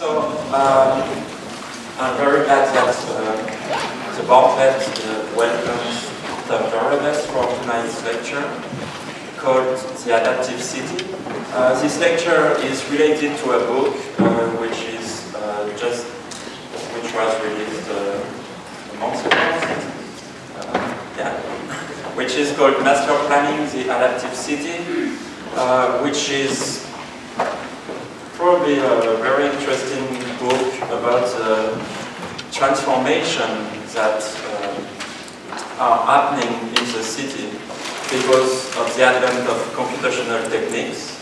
So, I'm very glad that the Bartlett welcomes the Verebes for tonight's lecture, called The Adaptive City. This lecture is related to a book which was released a month ago, which is called Masterplanning, The Adaptive City, which is probably a very interesting book about the transformation that are happening in the city because of the advent of computational techniques.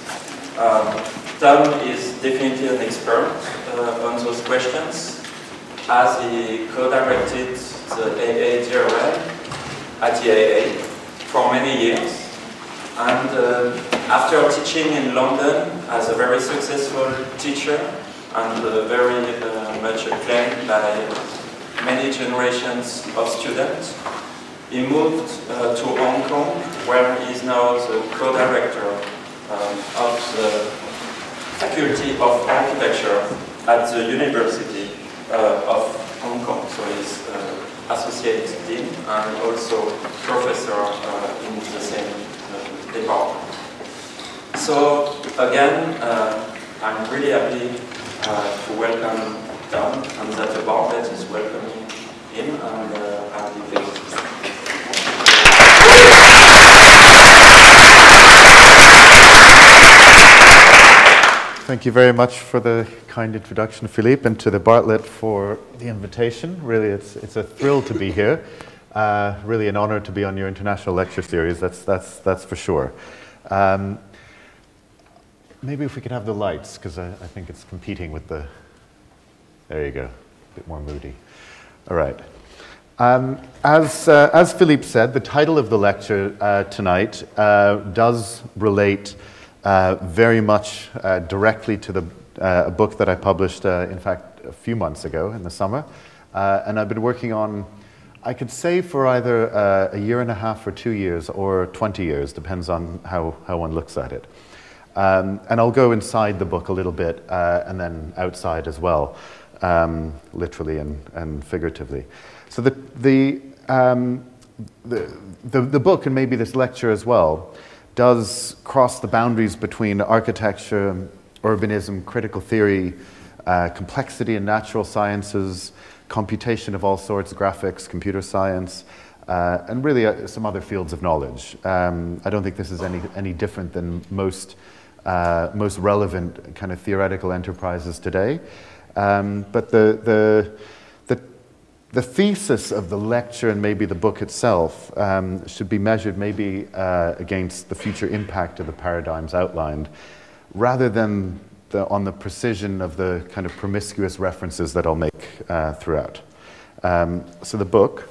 Tom is definitely an expert on those questions, as he co-directed the AA DRL at the AA for many years. And after teaching in London as a very successful teacher and very much acclaimed by many generations of students, he moved to Hong Kong, where he is now the co-director of the Faculty of Architecture at the University of Hong Kong. So he's associate dean and also professor in the same department. So again, I'm really happy to welcome Tom, and that the Bartlett is welcoming him, and I'm pleased. Thank you very much for the kind introduction, Philippe, and to the Bartlett for the invitation. Really, it's a thrill to be here. Really an honor to be on your international lecture series, that's for sure. Maybe if we could have the lights, because I think it's competing with the... There you go, a bit more moody. All right. As Philippe said, the title of the lecture tonight does relate very much directly to a book that I published, in fact, a few months ago in the summer. And I've been working on, I could say, for either a year and a half or 2 years or 20 years, depends on how one looks at it. And I'll go inside the book a little bit and then outside as well, literally and figuratively. So the book, and maybe this lecture as well, does cross the boundaries between architecture, urbanism, critical theory, complexity in natural sciences, computation of all sorts, graphics, computer science, and really some other fields of knowledge. I don't think this is any different than most relevant kind of theoretical enterprises today. But the thesis of the lecture and maybe the book itself should be measured maybe against the future impact of the paradigms outlined, rather than on the precision of the kind of promiscuous references that I'll make throughout. So the book,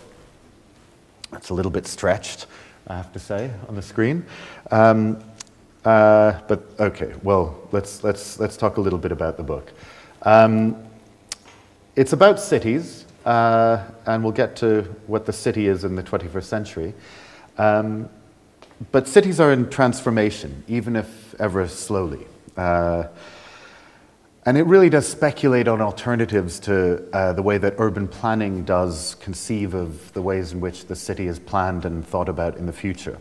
it's a little bit stretched, I have to say, on the screen. But okay, well, let's talk a little bit about the book. It's about cities, and we'll get to what the city is in the 21st century. But cities are in transformation, even if ever slowly. And it really does speculate on alternatives to the way that urban planning does conceive of the ways in which the city is planned and thought about in the future.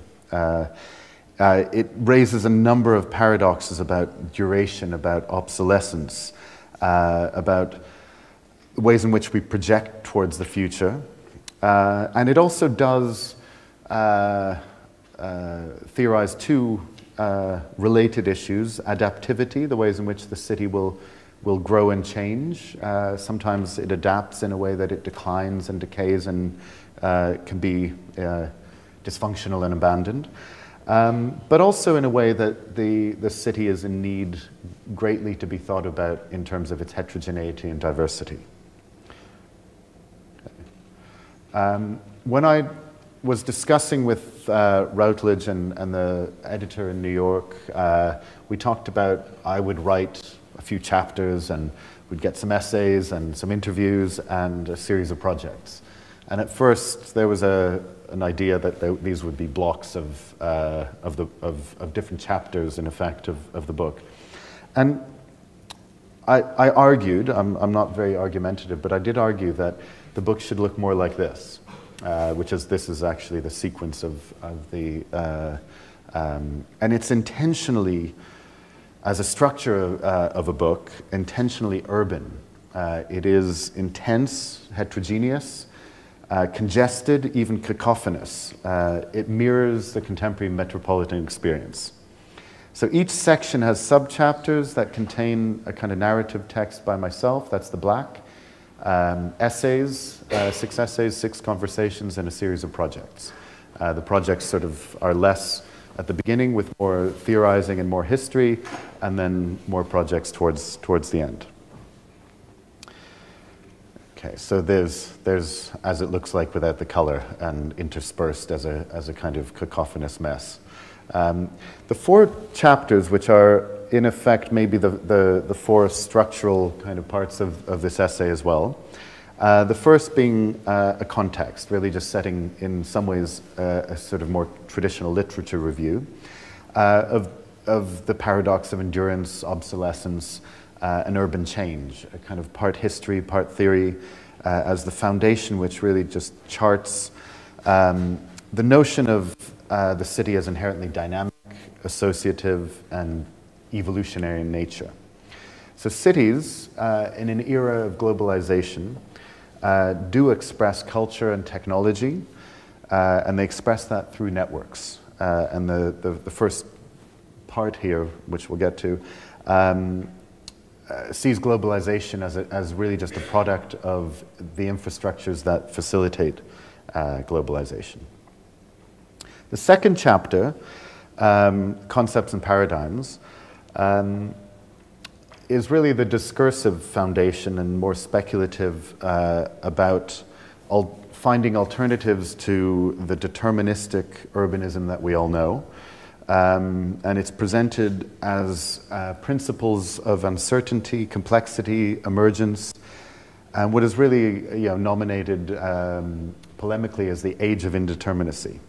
It raises a number of paradoxes about duration, about obsolescence, about ways in which we project towards the future. And it also does theorize two related issues: adaptivity, the ways in which the city will grow and change. Sometimes it adapts in a way that it declines and decays and can be dysfunctional and abandoned. But also in a way that the city is in need greatly to be thought about in terms of its heterogeneity and diversity. When I was discussing with Routledge and the editor in New York, we talked about I would write a few chapters and we'd get some essays and some interviews and a series of projects. And at first there was an idea that these would be blocks of different chapters, in effect, of the book. And I argued, I'm not very argumentative, but I did argue that the book should look more like this, this is actually the sequence of the, and it's intentionally, as a structure of a book, intentionally urban. It is intense, heterogeneous, congested, even cacophonous. It mirrors the contemporary metropolitan experience. So each section has subchapters that contain a kind of narrative text by myself, that's the black, essays, 6 essays, 6 conversations, and a series of projects. The projects sort of are less at the beginning with more theorizing and more history, and then more projects towards the end. Okay, so there's as it looks like without the color and interspersed as a kind of cacophonous mess. The 4 chapters, which are in effect maybe the 4 structural kind of parts of this essay as well. The first being a context, really just setting in some ways a sort of more traditional literature review of the paradox of endurance, obsolescence, and urban change, a kind of part history, part theory, as the foundation which really just charts the notion of the city as inherently dynamic, associative, and evolutionary in nature. So cities, in an era of globalization, do express culture and technology, and they express that through networks. And the first part here, which we'll get to, sees globalization as really just a product of the infrastructures that facilitate globalization. The second chapter, Concepts and Paradigms, is really the discursive foundation and more speculative about finding alternatives to the deterministic urbanism that we all know. And it's presented as principles of uncertainty, complexity, emergence, and what is really nominated polemically as the age of indeterminacy.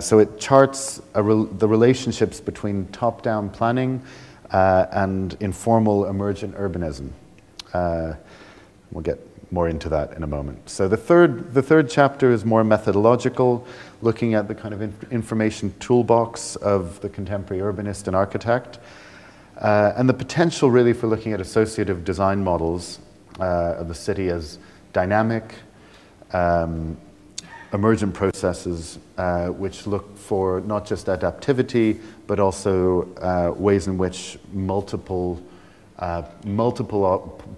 So it charts the relationships between top-down planning and informal emergent urbanism. We'll get more into that in a moment. So the third chapter is more methodological, looking at the kind of information toolbox of the contemporary urbanist and architect, and the potential really for looking at associative design models of the city as dynamic, emergent processes which look for not just adaptivity, but also ways in which multiple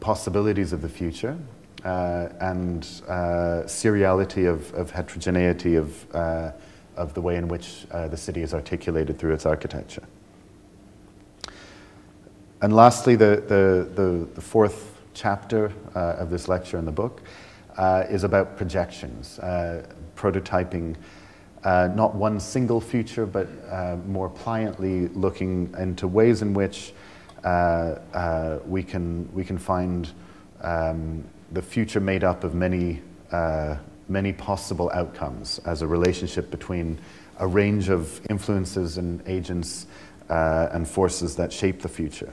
possibilities of the future and seriality of heterogeneity of the way in which the city is articulated through its architecture. And lastly, the 4th chapter of this lecture in the book is about projections, prototyping not one single future, but more pliantly looking into ways in which we can find the future made up of many possible outcomes as a relationship between a range of influences and agents and forces that shape the future.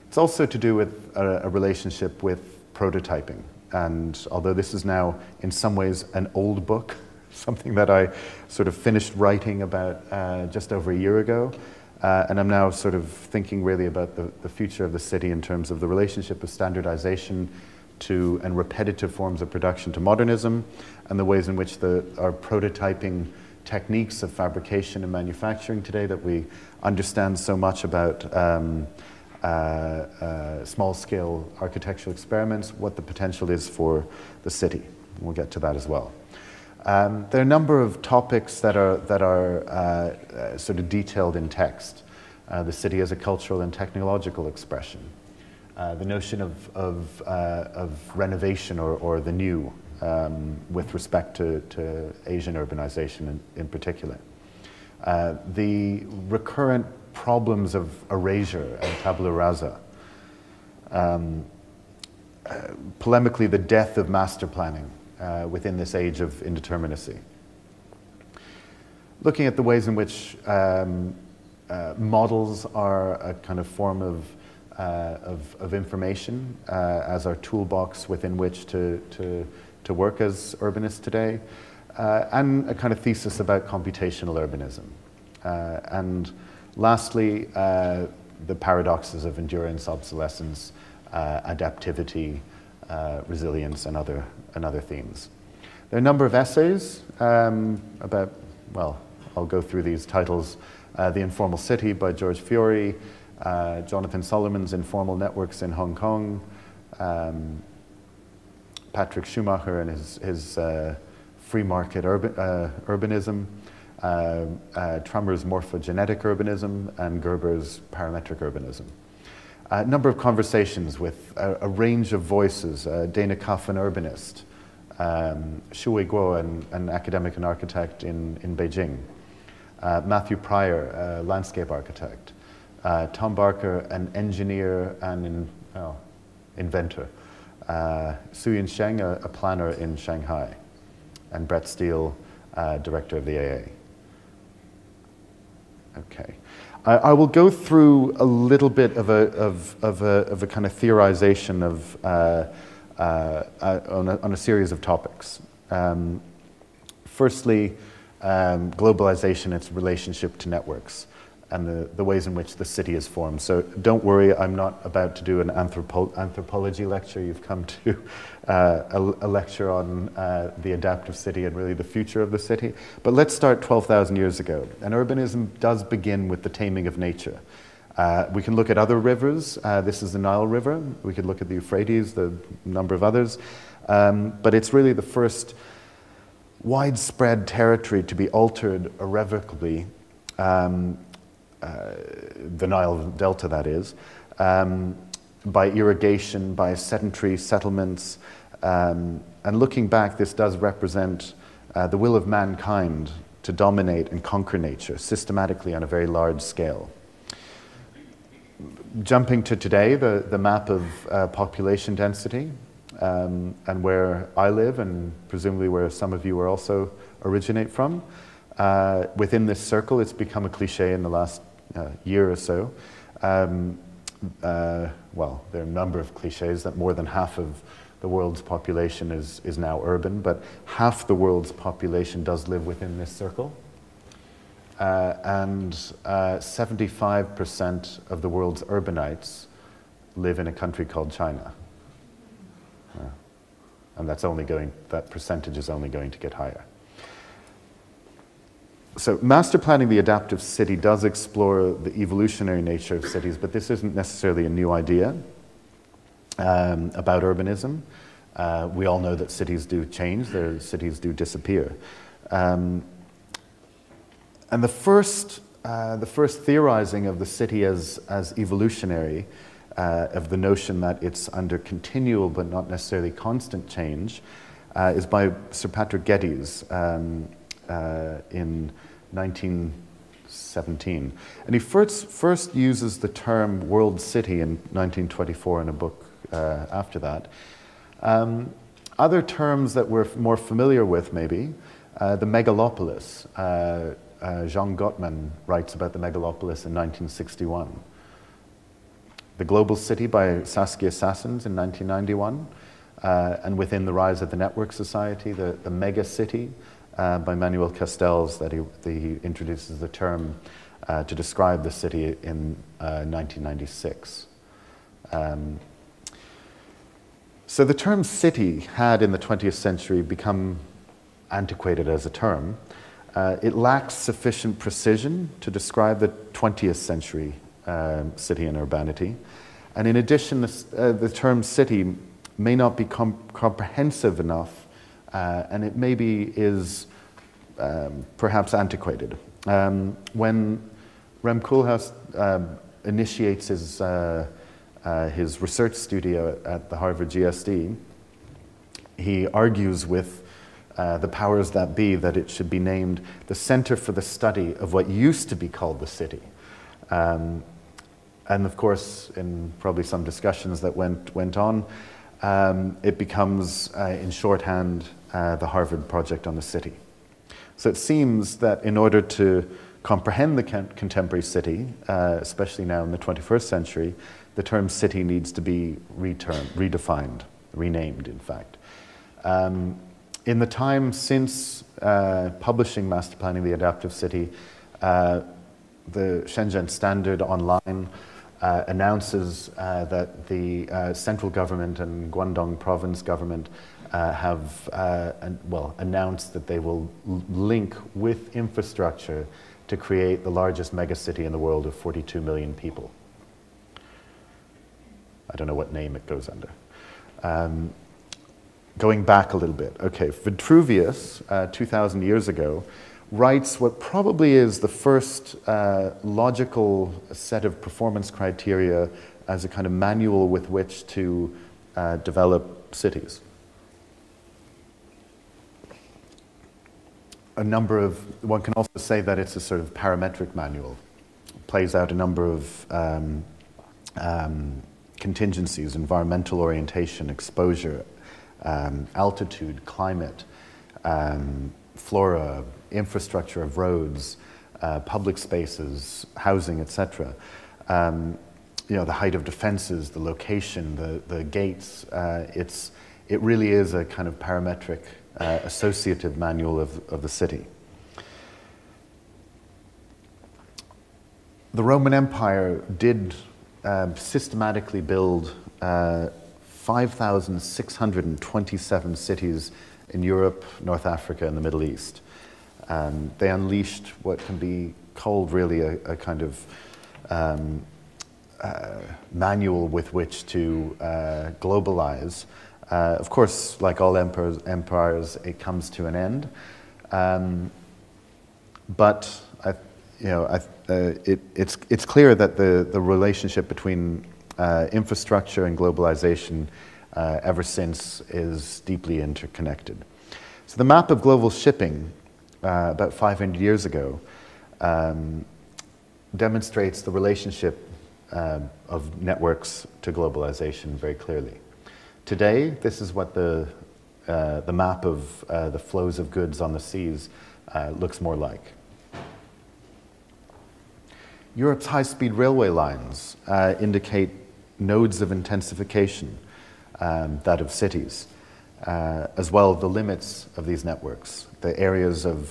It's also to do with a relationship with prototyping. And although this is now in some ways an old book, something that I sort of finished writing about just over a year ago, and I'm now sort of thinking really about the future of the city in terms of the relationship of standardization to and repetitive forms of production to modernism, and the ways in which our prototyping techniques of fabrication and manufacturing today that we understand so much about small-scale architectural experiments, what the potential is for the city. We'll get to that as well. There are a number of topics that are sort of detailed in text. The city as a cultural and technological expression. The notion of renovation or the new with respect to Asian urbanization in particular. The recurrent problems of erasure and tabula rasa. Polemically, the death of master planning within this age of indeterminacy. Looking at the ways in which models are a kind of form of of information as our toolbox within which to work as urbanists today, and a kind of thesis about computational urbanism. And lastly, the paradoxes of endurance, obsolescence, adaptivity, resilience, and other themes. There are a number of essays about, well, I'll go through these titles. The Informal City by George Fiore, Jonathan Solomon's Informal Networks in Hong Kong, Patrick Schumacher and his free market urbanism, Trummer's morphogenetic urbanism, and Gerber's parametric urbanism. A number of conversations with a range of voices, Dana Cuff, an urbanist, Shui Guo, an academic and architect in Beijing, Matthew Pryor, a landscape architect, Tom Barker, an engineer and inventor, Suyin Sheng, a planner in Shanghai, and Brett Steele, director of the AA. Okay. I will go through a little bit of a kind of theorization on a series of topics. Firstly, globalization, its relationship to networks, and the ways in which the city is formed. So don't worry, I'm not about to do an anthropology lecture. You've come to a lecture on the adaptive city and really the future of the city. But let's start 12,000 years ago. And urbanism does begin with the taming of nature. We can look at other rivers. This is the Nile River. We could look at the Euphrates, the number of others. But it's really the first widespread territory to be altered irrevocably, the Nile Delta, that is, by irrigation, by sedentary settlements. And looking back, this does represent the will of mankind to dominate and conquer nature systematically on a very large scale. Jumping to today, the map of population density, and where I live, and presumably where some of you are also originate from. Within this circle, it's become a cliche in the last year or so. Well, there are a number of cliches that more than half of the world's population is now urban, but half the world's population does live within this circle. And 75% of the world's urbanites live in a country called China. And that percentage is only going to get higher. So master planning the adaptive city does explore the evolutionary nature of cities, but this isn't necessarily a new idea about urbanism. We all know that cities do change, cities do disappear. And the first theorizing of the city as evolutionary, of the notion that it's under continual but not necessarily constant change, is by Sir Patrick Geddes in 1917. And he first uses the term world city in 1924 in a book after that. Other terms that we're more familiar with, maybe, the megalopolis. Jean Gottman writes about the megalopolis in 1961. The Global City by Saskia Sassens in 1991. And within the rise of the network society, the mega city by Manuel Castells, that he introduces the term to describe the city in 1996. So the term city had in the 20th century become antiquated as a term. It lacks sufficient precision to describe the 20th century city and urbanity. And in addition, the term city may not be comprehensive enough, and it maybe is perhaps antiquated. When Rem Koolhaas initiates his research studio at the Harvard GSD, he argues with the powers that be that it should be named the Center for the Study of what used to be called the City. And of course, in probably some discussions that went on, it becomes, in shorthand, the Harvard Project on the City. So it seems that in order to comprehend the contemporary city, especially now in the 21st century, the term city needs to be redefined, renamed, in fact. In the time since publishing Master Planning the Adaptive City, the Shenzhen Standard Online announces that the central government and Guangdong province government have announced that they will link with infrastructure to create the largest megacity in the world of 42 million people. I don't know what name it goes under. Going back a little bit, okay, Vitruvius, 2,000 years ago, writes what probably is the first logical set of performance criteria as a kind of manual with which to develop cities. One can also say that it's a sort of parametric manual. It plays out a number of contingencies: environmental orientation, exposure, altitude, climate, flora, infrastructure of roads, public spaces, housing, etc. The height of defenses, the location, the gates. It really is a kind of parametric associative manual of the city. The Roman Empire did systematically build 5,627 cities in Europe, North Africa, and the Middle East. They unleashed what can be called really a kind of manual with which to globalize. Of course, like all empires, it comes to an end. But it's clear that the relationship between infrastructure and globalization ever since is deeply interconnected. So the map of global shipping about 500 years ago demonstrates the relationship of networks to globalization very clearly. Today, this is what the map of the flows of goods on the seas looks more like. Europe's high-speed railway lines indicate nodes of intensification, that of cities, as well as the limits of these networks, the areas of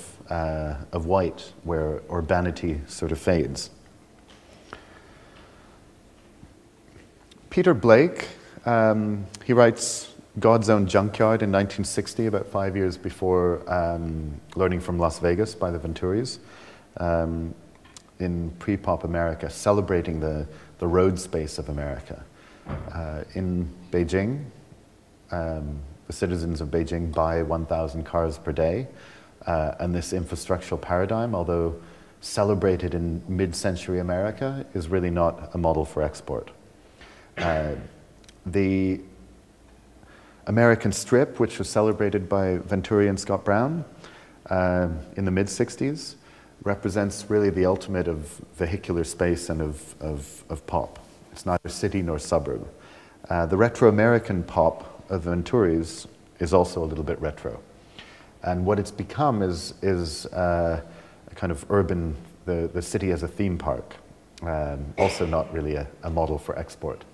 white where urbanity sort of fades. Peter Blake, he writes God's Own Junkyard in 1960, about 5 years before Learning from Las Vegas by the Venturis, in pre-pop America, celebrating the road space of America. In Beijing, the citizens of Beijing buy 1,000 cars per day, and this infrastructural paradigm, although celebrated in mid-century America, is really not a model for export. The American strip, which was celebrated by Venturi and Scott Brown in the mid-60s, represents really the ultimate of vehicular space and of pop. It's neither city nor suburb. The retro-American pop of Venturi's is also a little bit retro. And what it's become is a kind of urban, the city as a theme park, also not really a model for export.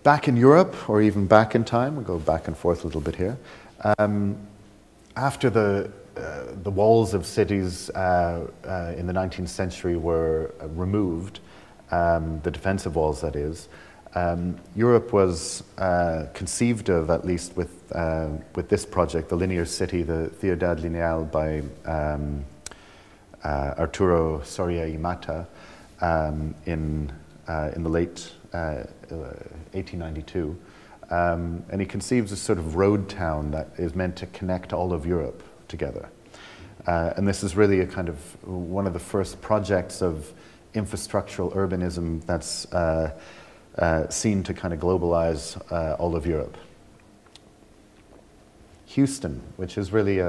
Back in Europe, or even back in time, we'll go back and forth a little bit here. After the walls of cities in the 19th century were removed, the defensive walls, that is, Europe was conceived of, at least with this project, the Linear City, the Ciudad Lineal by Arturo Soria y Mata in the late 1892. And he conceives a sort of road town that is meant to connect all of Europe together. And this is really a kind of one of the first projects of infrastructural urbanism that's seen to kind of globalize all of Europe. Houston, which is really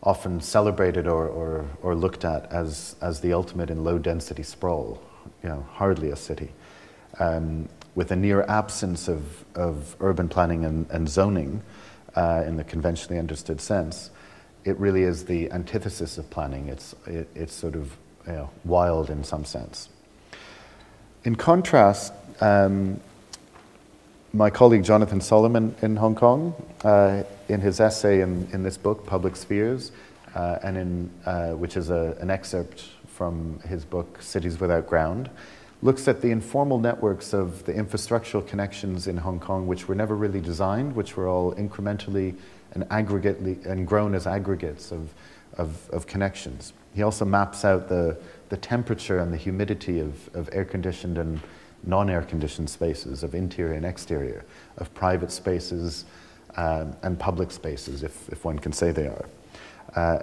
often celebrated or looked at as the ultimate in low-density sprawl, hardly a city. With a near absence of urban planning and zoning in the conventionally understood sense, it really is the antithesis of planning. It's sort of wild in some sense. In contrast, my colleague Jonathan Solomon in Hong Kong, in his essay in this book, Public Spheres, which is an excerpt from his book, Cities Without Ground, looks at the informal networks of the infrastructural connections in Hong Kong, which were never really designed, which were all incrementally and aggregately and grown as aggregates of connections. He also maps out the temperature and the humidity of air-conditioned and non-air-conditioned spaces, of interior and exterior, of private spaces and public spaces, if one can say they are.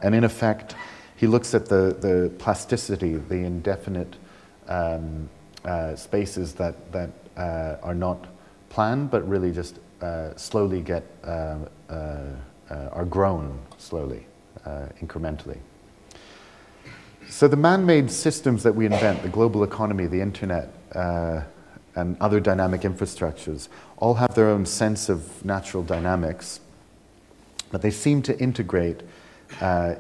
And in effect, he looks at the plasticity, the indefinite spaces that are not planned, but really just slowly are grown slowly, incrementally. So the man-made systems that we invent, the global economy, the internet, and other dynamic infrastructures, all have their own sense of natural dynamics, but they seem to integrate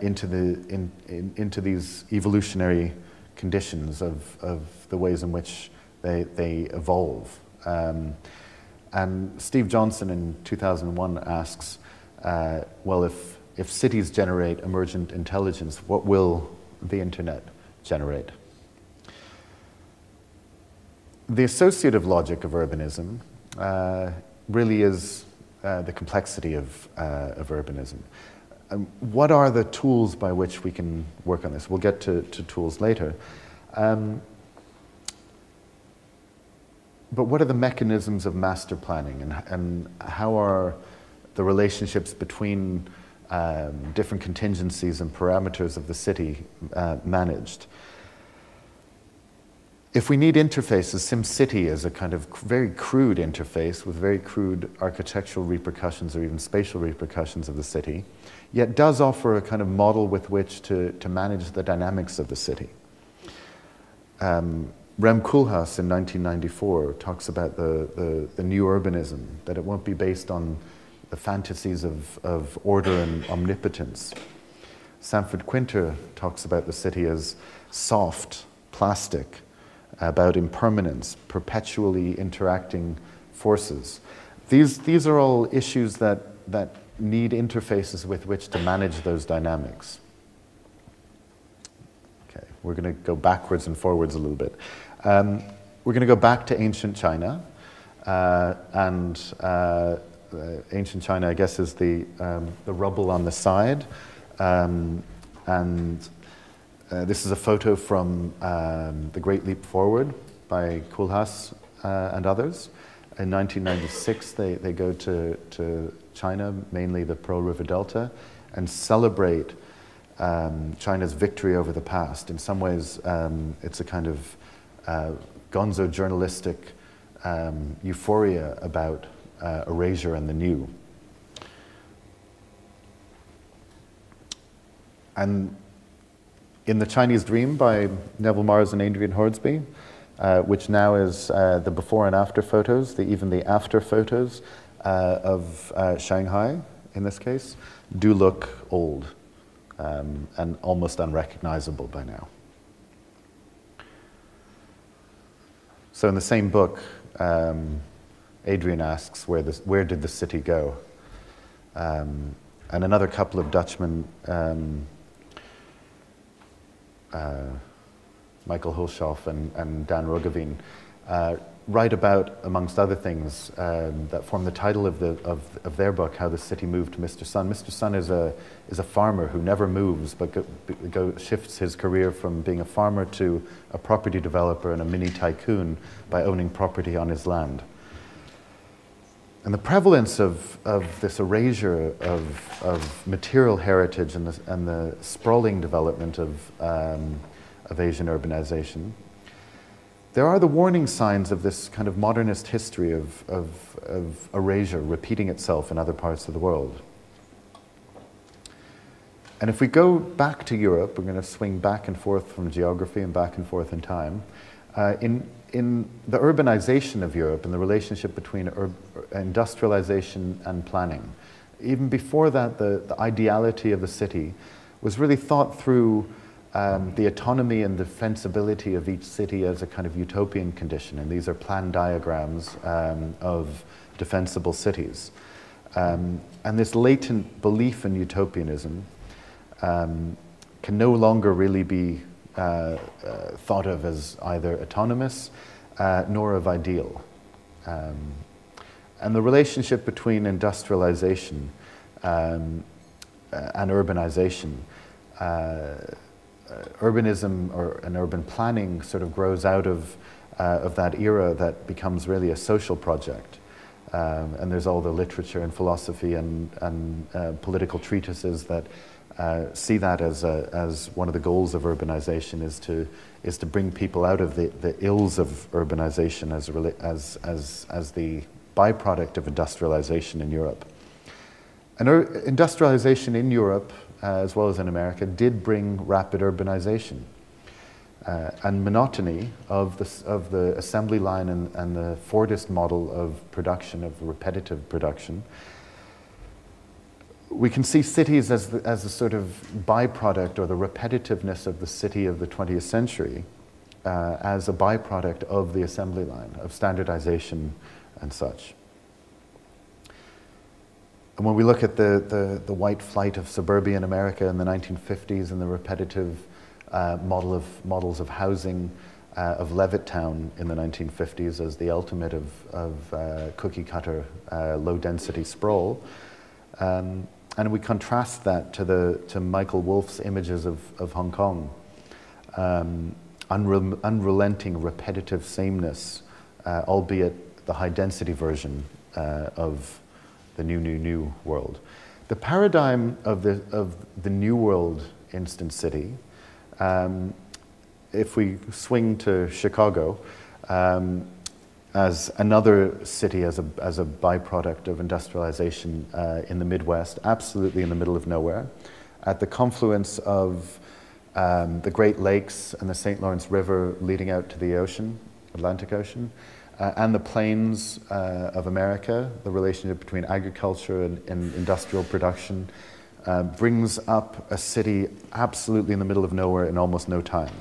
into these evolutionary conditions of the ways in which they evolve. And Steve Johnson in 2001 asks, well, if cities generate emergent intelligence, what will the internet generate? The associative logic of urbanism really is the complexity of urbanism. What are the tools by which we can work on this? We'll get to tools later. But what are the mechanisms of master planning, and how are the relationships between different contingencies and parameters of the city managed? If we need interfaces, SimCity is a kind of very crude interface with very crude architectural repercussions or even spatial repercussions of the city, yet does offer a kind of model with which to manage the dynamics of the city. Rem Koolhaas in 1994 talks about the new urbanism, that it won't be based on the fantasies of order and omnipotence. Sanford Quinter talks about the city as soft, plastic, about impermanence, perpetually interacting forces. These are all issues that need interfaces with which to manage those dynamics. Okay, we're going to go backwards and forwards a little bit. We're going to go back to ancient China, ancient China, I guess, is the rubble on the side, this is a photo from The Great Leap Forward by Koolhaas and others. In 1996, they go to China, mainly the Pearl River Delta, and celebrate China's victory over the past. In some ways, it's a kind of gonzo journalistic euphoria about erasure and the new. And in The Chinese Dream by Neville Mars and Adrian Hornsby, which now is the before and after photos, even the after photos of Shanghai, in this case, do look old and almost unrecognizable by now. So in the same book, Adrian asks, where did the city go? And another couple of Dutchmen, Michael Hulshoff and Dan Roggeveen, write about, amongst other things, that form the title of their book, How the City Moved Mr. Sun. Mr. Sun is a farmer who never moves, but shifts his career from being a farmer to a property developer and a mini tycoon by owning property on his land. And the prevalence of this erasure of material heritage and the sprawling development of Asian urbanization, there are the warning signs of this kind of modernist history of erasure repeating itself in other parts of the world. And if we go back to Europe, we're going to swing back and forth from geography and back and forth in time. In the urbanization of Europe and the relationship between industrialization and planning, even before that, the ideality of the city was really thought through the autonomy and defensibility of each city as a kind of utopian condition. And these are plan diagrams of defensible cities. And this latent belief in utopianism can no longer really be thought of as either autonomous nor of ideal. And the relationship between industrialization and urbanization, urbanism and urban planning sort of grows out of that era that becomes really a social project. And there's all the literature and philosophy and political treatises that see that as one of the goals of urbanization is to bring people out of the ills of urbanization as the byproduct of industrialization in Europe. And industrialization in Europe, as well as in America, did bring rapid urbanization and monotony of the assembly line and the Fordist model of production, of repetitive production. We can see cities as a sort of byproduct, or the repetitiveness of the city of the 20th century as a byproduct of the assembly line, of standardization and such. And when we look at the white flight of suburban America in the 1950s and the repetitive models of housing of Levittown in the 1950s as the ultimate of cookie cutter low density sprawl, and we contrast that to Michael Wolff's images of Hong Kong, unrelenting repetitive sameness, albeit the high density version of the new world. The paradigm of the new world instant city, if we swing to Chicago as another city, as a byproduct of industrialization in the Midwest, absolutely in the middle of nowhere, at the confluence of the Great Lakes and the St. Lawrence River leading out to the ocean, Atlantic Ocean, and the plains of America, the relationship between agriculture and industrial production, brings up a city absolutely in the middle of nowhere in almost no time.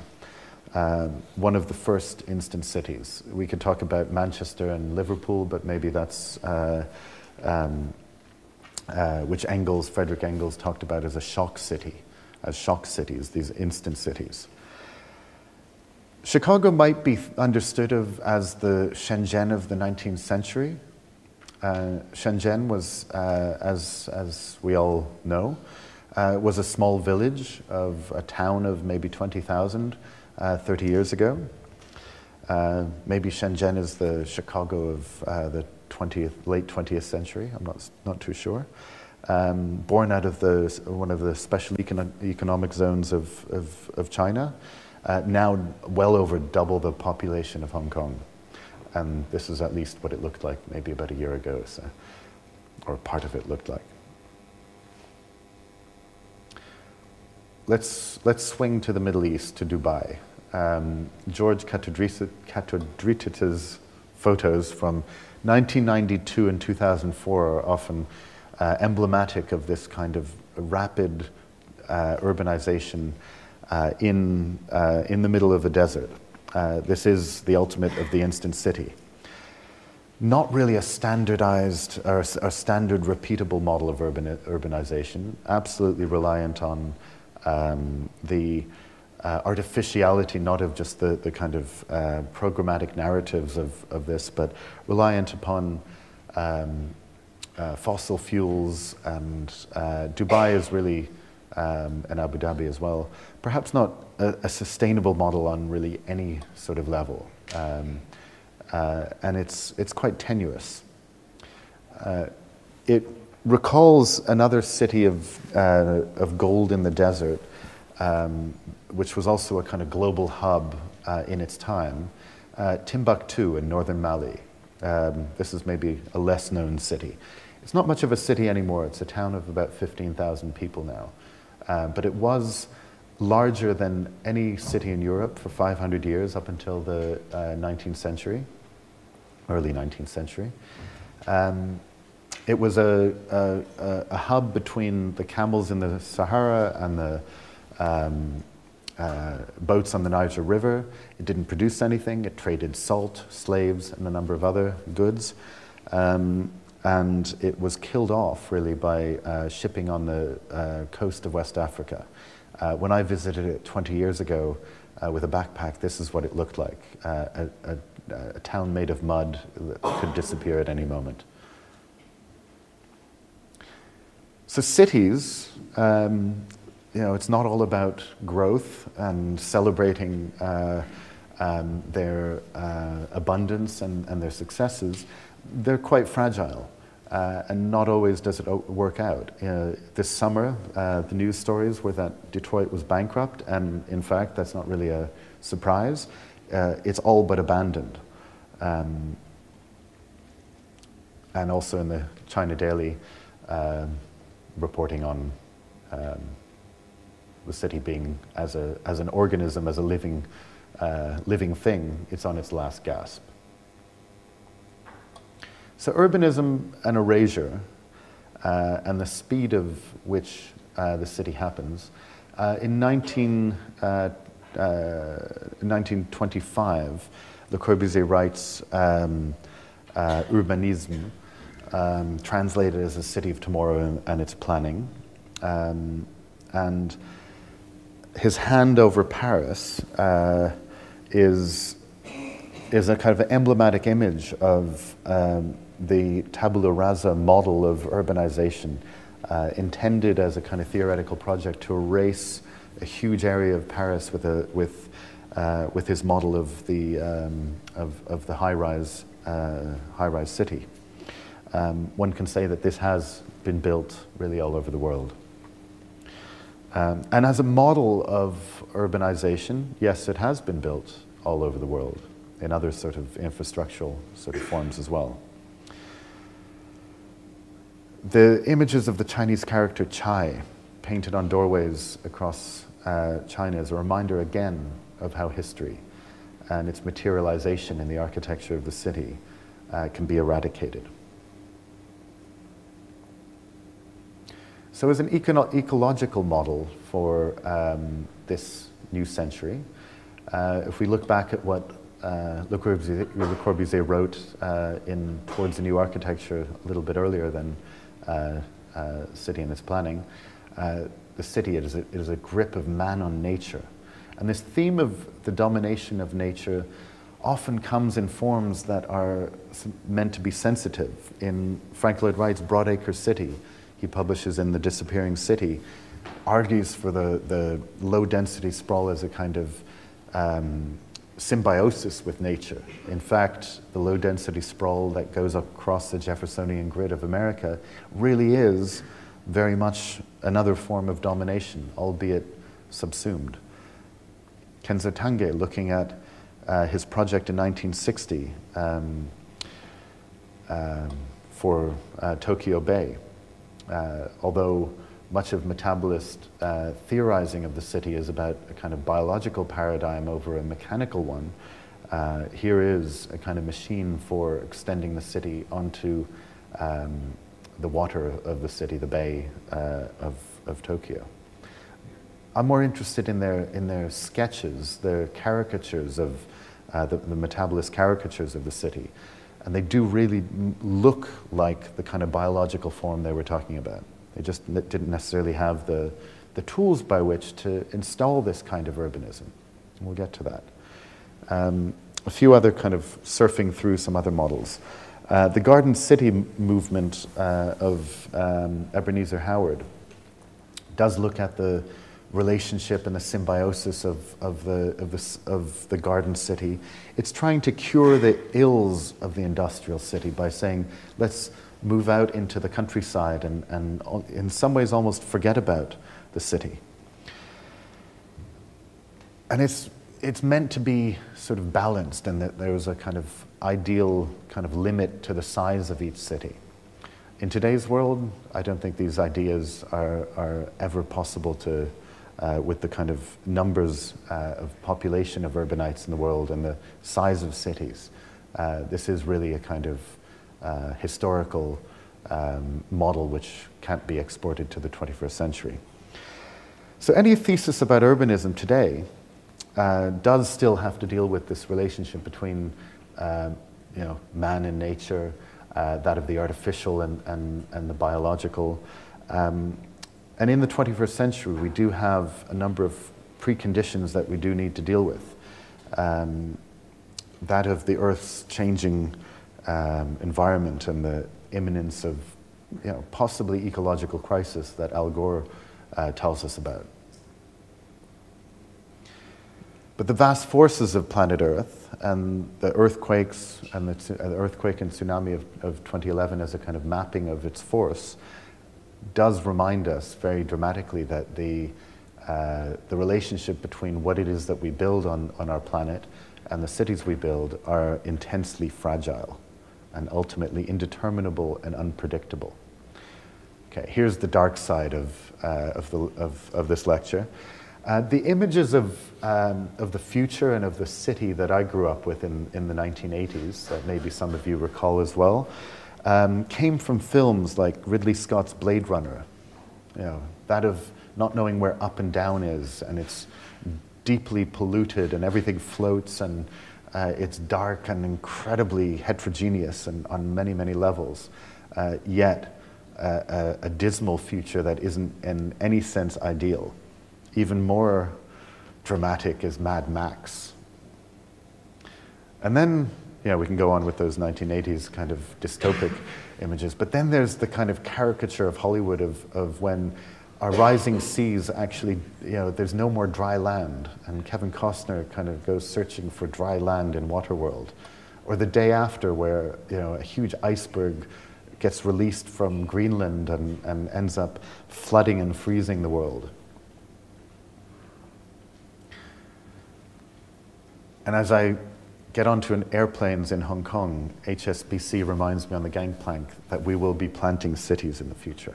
One of the first instant cities. We could talk about Manchester and Liverpool, but maybe that's which Frederick Engels talked about as a shock city, as shock cities, these instant cities. Chicago might be understood as the Shenzhen of the 19th century. Shenzhen was, as we all know, was a small village of a town of maybe 20,000 30 years ago. Maybe Shenzhen is the Chicago of the late 20th century. I'm not too sure. Born out of one of the special economic zones of China. Now well over double the population of Hong Kong. And this is at least what it looked like maybe about a year ago, or part of it looked like. Let's swing to the Middle East, to Dubai. George Katodritis's photos from 1992 and 2004 are often emblematic of this kind of rapid urbanization in the middle of the desert. This is the ultimate of the instant city. Not really a standardized or a standard repeatable model of urbanization, absolutely reliant on the artificiality, not of just the kind of programmatic narratives of this, but reliant upon fossil fuels, and Dubai is really, and Abu Dhabi as well, perhaps not a sustainable model on really any sort of level. And it's quite tenuous. It recalls another city of gold in the desert, which was also a kind of global hub in its time, Timbuktu in northern Mali. This is maybe a less known city. It's not much of a city anymore. It's a town of about 15,000 people now. But it was larger than any city in Europe for 500 years up until the 19th century, early 19th century. It was a hub between the camels in the Sahara and the boats on the Niger River. It didn't produce anything. It traded salt, slaves, and a number of other goods. And it was killed off, really, by shipping on the coast of West Africa. When I visited it 20 years ago with a backpack, this is what it looked like. A town made of mud that could disappear at any moment. So cities, it's not all about growth and celebrating their abundance and their successes. They're quite fragile, and not always does it work out. This summer, the news stories were that Detroit was bankrupt, and in fact, that's not really a surprise. It's all but abandoned. And also in the China Daily, reporting on the city being as an organism, as a living thing, it's on its last gasp. So urbanism and erasure, and the speed of which the city happens, in 1925, Le Corbusier writes urbanism, translated as a city of tomorrow and its planning. And his hand over Paris is a kind of emblematic image of the tabula rasa model of urbanization, intended as a kind of theoretical project to erase a huge area of Paris with his model of the high-rise city. One can say that this has been built really all over the world. And as a model of urbanization, yes, it has been built all over the world in other sort of infrastructural sort of forms as well. The images of the Chinese character Chai painted on doorways across China is a reminder again of how history and its materialization in the architecture of the city can be eradicated. So as an ecological model for this new century, if we look back at what Le Corbusier wrote towards the new architecture a little bit earlier than City and its planning, the city is a grip of man on nature. And this theme of the domination of nature often comes in forms that are meant to be sensitive. In Frank Lloyd Wright's Broadacre City, he publishes in The Disappearing City, argues for the low-density sprawl as a kind of symbiosis with nature. In fact, the low-density sprawl that goes across the Jeffersonian grid of America really is very much another form of domination, albeit subsumed. Kenzo Tange, looking at his project in 1960 for Tokyo Bay, although much of metabolist theorizing of the city is about a kind of biological paradigm over a mechanical one, here is a kind of machine for extending the city onto the water of the city, the bay of Tokyo. I'm more interested in their sketches, their caricatures of the metabolist caricatures of the city. And they do really look like the kind of biological form they were talking about. They just didn't necessarily have the tools by which to install this kind of urbanism. And we'll get to that. A few other kind of surfing through some other models. The Garden City movement of Ebenezer Howard does look at the relationship and the symbiosis of the garden city. It's trying to cure the ills of the industrial city by saying, let's move out into the countryside and in some ways almost forget about the city. And it's meant to be sort of balanced, and that there's a kind of ideal kind of limit to the size of each city. In today's world, I don't think these ideas are ever possible to with the kind of numbers of population of urbanites in the world and the size of cities. This is really a kind of historical model which can't be exported to the 21st century. So any thesis about urbanism today does still have to deal with this relationship between man and nature, that of the artificial and the biological. And in the 21st century, we do have a number of preconditions that we do need to deal with. That of the Earth's changing environment and the imminence of possibly ecological crisis that Al Gore tells us about. But the vast forces of planet Earth and the earthquakes and the earthquake and tsunami of 2011 as a kind of mapping of its force does remind us very dramatically that the relationship between what it is that we build on our planet and the cities we build are intensely fragile and ultimately indeterminable and unpredictable. Okay, here's the dark side of this lecture. The images of the future and of the city that I grew up with in the 1980s, that maybe some of you recall as well, came from films like Ridley Scott's Blade Runner. That of not knowing where up and down is, and it's deeply polluted and everything floats and it's dark and incredibly heterogeneous and on many, many levels, yet a dismal future that isn't in any sense ideal. Even more dramatic is Mad Max. And then, we can go on with those 1980s kind of dystopic images, but then there's the kind of caricature of Hollywood of when our rising seas actually, there's no more dry land, and Kevin Costner kind of goes searching for dry land in Waterworld. Or The Day After, where, a huge iceberg gets released from Greenland and ends up flooding and freezing the world. And as I get onto airplanes in Hong Kong, HSBC reminds me on the gangplank that we will be planting cities in the future.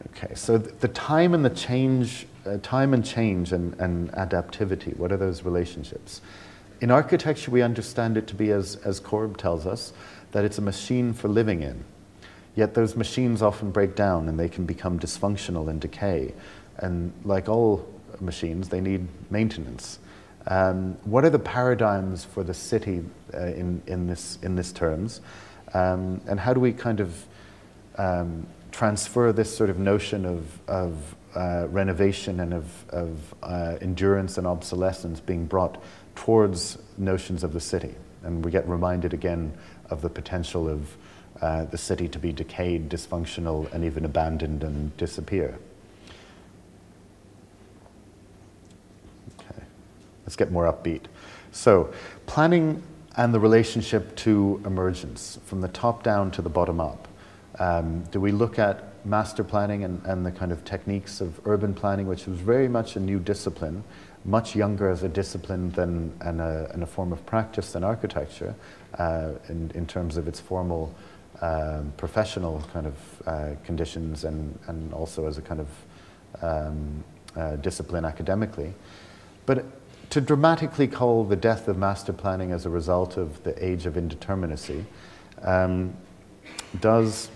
Okay, so the time and change and adaptivity, what are those relationships? In architecture, we understand it to be, as Corb tells us, that it's a machine for living in. Yet those machines often break down and they can become dysfunctional and decay. And like all machines, they need maintenance. What are the paradigms for the city in this terms? And how do we kind of transfer this sort of notion of renovation and of endurance and obsolescence being brought towards notions of the city? And we get reminded again of the potential of the city to be decayed, dysfunctional, and even abandoned and disappear. Let's get more upbeat. So, planning and the relationship to emergence, from the top down to the bottom up. Do we look at master planning and the kind of techniques of urban planning, which was very much a new discipline, much younger as a discipline and a form of practice than architecture, in terms of its formal professional kind of conditions and also as a kind of discipline academically. But to dramatically call the death of master planning as a result of the age of indeterminacy does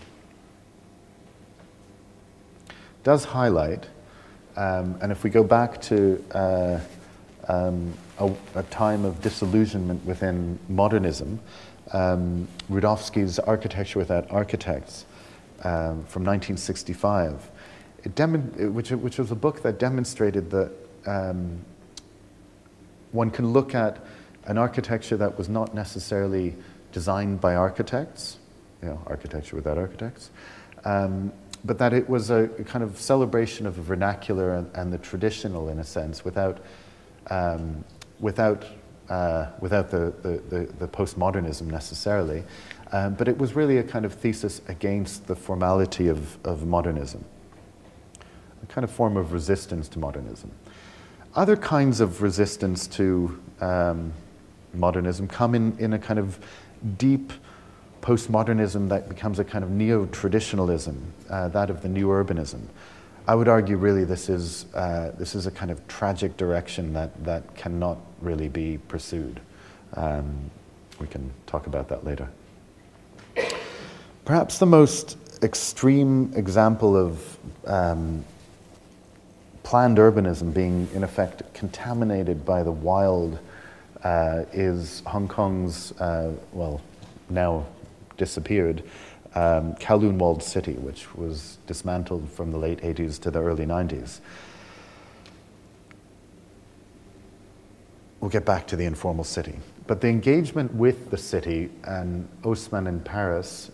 highlight, and if we go back to a time of disillusionment within modernism, Rudowski's Architecture Without Architects from 1965, which was a book that demonstrated that one can look at an architecture that was not necessarily designed by architects, architecture without architects, but that it was a kind of celebration of the vernacular and the traditional, in a sense, without the postmodernism necessarily, but it was really a kind of thesis against the formality of modernism, a kind of form of resistance to modernism. Other kinds of resistance to modernism come in a kind of deep postmodernism that becomes a kind of neo-traditionalism, that of the new urbanism. I would argue really this is a kind of tragic direction that cannot really be pursued. We can talk about that later. Perhaps the most extreme example of planned urbanism being, in effect, contaminated by the wild is Hong Kong's, well, now disappeared, Kowloon Walled City, which was dismantled from the late 80s to the early 90s. We'll get back to the informal city. But the engagement with the city, and Haussmann in Paris,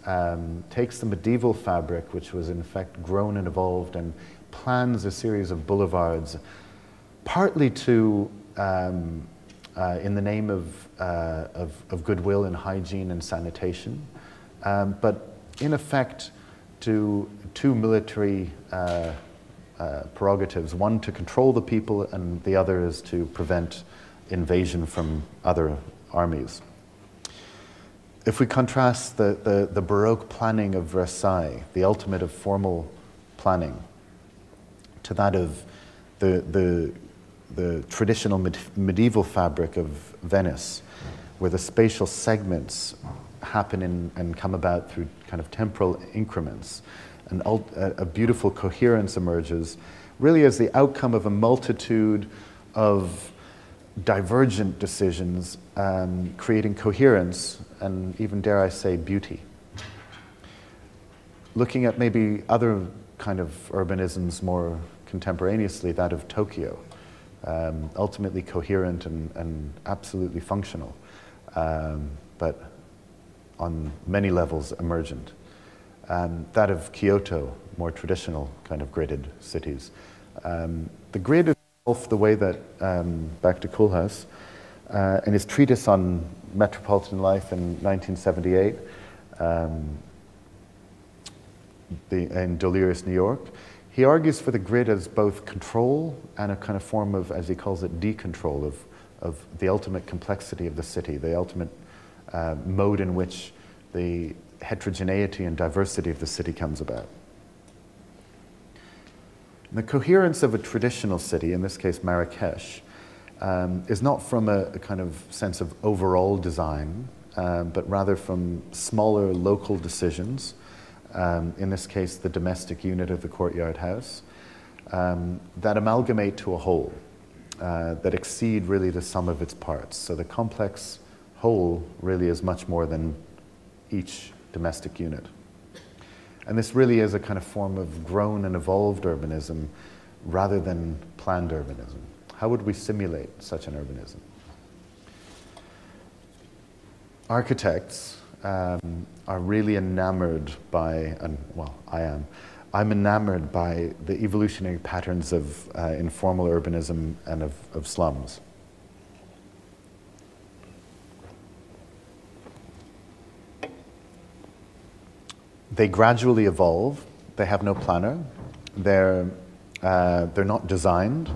takes the medieval fabric, which was in fact grown and evolved, and plans a series of boulevards, partly to, in the name of goodwill and hygiene and sanitation, but in effect to two military prerogatives, one to control the people and the other is to prevent invasion from other armies. If we contrast the Baroque planning of Versailles, the ultimate of formal planning, to that of the traditional medieval fabric of Venice, where the spatial segments happen and come about through kind of temporal increments, and a beautiful coherence emerges, really as the outcome of a multitude of divergent decisions, creating coherence and even, dare I say, beauty. Looking at maybe other kind of urbanisms more contemporaneously, that of Tokyo, ultimately coherent and absolutely functional, but on many levels emergent. That of Kyoto, more traditional kind of gridded cities. The grid itself, the way that, back to Koolhaas, in his treatise on metropolitan life in 1978, in Delirious New York, he argues for the grid as both control and a kind of form of, as he calls it, decontrol of the ultimate complexity of the city, the ultimate mode in which the heterogeneity and diversity of the city comes about. The coherence of a traditional city, in this case Marrakesh, is not from a kind of sense of overall design, but rather from smaller local decisions, in this case the domestic unit of the courtyard house, that amalgamate to a whole, that exceed really the sum of its parts. So the complex whole really is much more than each domestic unit. And this really is a kind of form of grown and evolved urbanism rather than planned urbanism. How would we simulate such an urbanism? Architects are really enamored by, and well, I'm enamored by the evolutionary patterns of informal urbanism and of slums. They gradually evolve. They have no planner. They're not designed.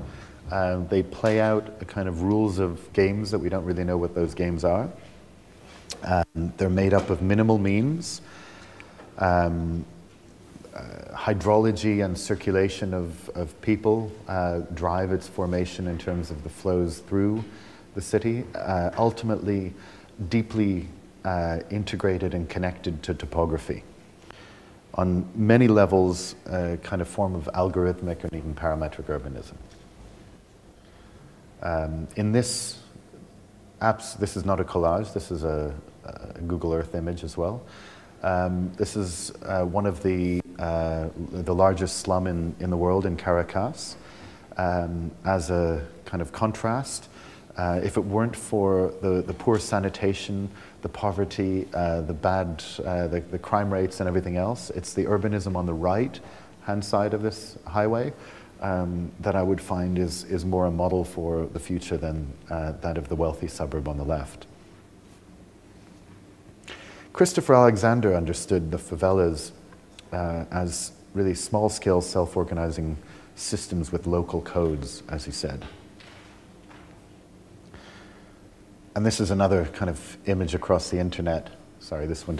They play out a kind of rules of games that we don't really know what those games are. They're made up of minimal means. Hydrology and circulation of people drive its formation in terms of the flows through the city, ultimately deeply integrated and connected to topography. On many levels, a kind of form of algorithmic and even parametric urbanism. In this is not a collage, this is a Google Earth image as well. This is one of the largest slum in the world in Caracas. As a kind of contrast, if it weren't for the poor sanitation, the poverty, the crime rates and everything else, it's the urbanism on the right-hand side of this highway that I would find is more a model for the future than that of the wealthy suburb on the left. Christopher Alexander understood the favelas as really small-scale self-organizing systems with local codes, as he said. And this is another kind of image across the internet. Sorry, this one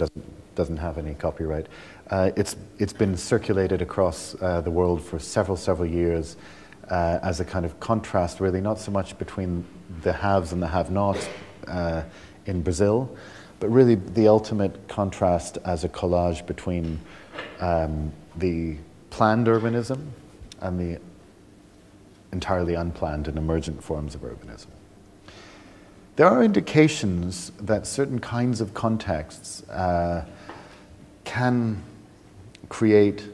doesn't have any copyright. It's been circulated across the world for several years as a kind of contrast, really, not so much between the haves and the have-nots in Brazil, but really the ultimate contrast as a collage between the planned urbanism and the entirely unplanned and emergent forms of urbanism. There are indications that certain kinds of contexts can create